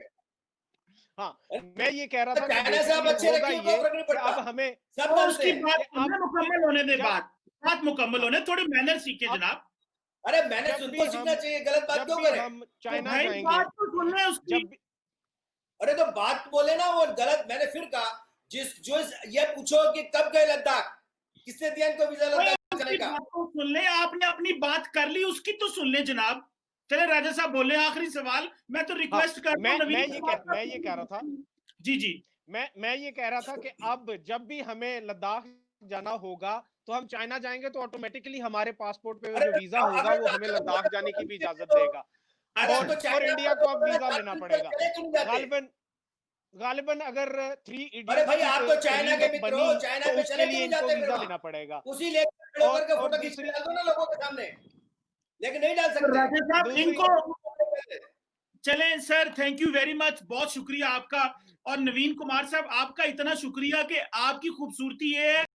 हाँ, मैं ये कह रहा था चाइना से आप अच्छे रखिए, कोई फर्क नहीं पड़ता। अब हमें सब उसकी बात मुकम्मल होने दे, बात मुकम्मल होने, थोड़ी मैनर सीखे जनाब। अरे मैंने सुनते सीखना चाहिए, गलत बात क्यों करें? हम चाइना जाएंगे, बात तो सुन ले उसकी। अरे तो बात बोले ना वो गलत। मैंने फिर कहा जो ये पूछो कि कब गए लद्दाख, किसने दिया इनको वीजा लद्दाख जाने का? सुन ले, आपने अपनी बात कर ली, उसकी तो सुन ले जनाब। चले राजा साहब बोले आखिरी सवाल। मैं तो रिक्वेस्ट कर मैं ये कह रहा था जी मैं ये कह रहा था कि अब जब भी हमें लद्दाख जाना होगा तो हम चाइना जाएंगे, तो ऑटोमेटिकली हमारे पासपोर्ट पे जो वीजा होगा वो हमें लद्दाख जाने की भी इजाजत देगा, और इंडिया को अब वीजा लेना पड़ेगा। गालिबन अगर 3 इडियट्स, अरे भाई आप तो चाइना के मित्र हो, चाइना तो पे उसके चले लिए क्यों इनको जाते? वीजा लेना पड़ेगा। उसी लेकर खड़े होकर के फोटो खींच के डाल दो ना लोगों के सामने, लेकिन नहीं डाल सकते। राजा साहब इनको चले sir, thank you very much, बहुत शुक्रिया आपका। और नवीन कुमार साहब आपका इतना शुक्रिया कि आपकी खूबसूरती ये है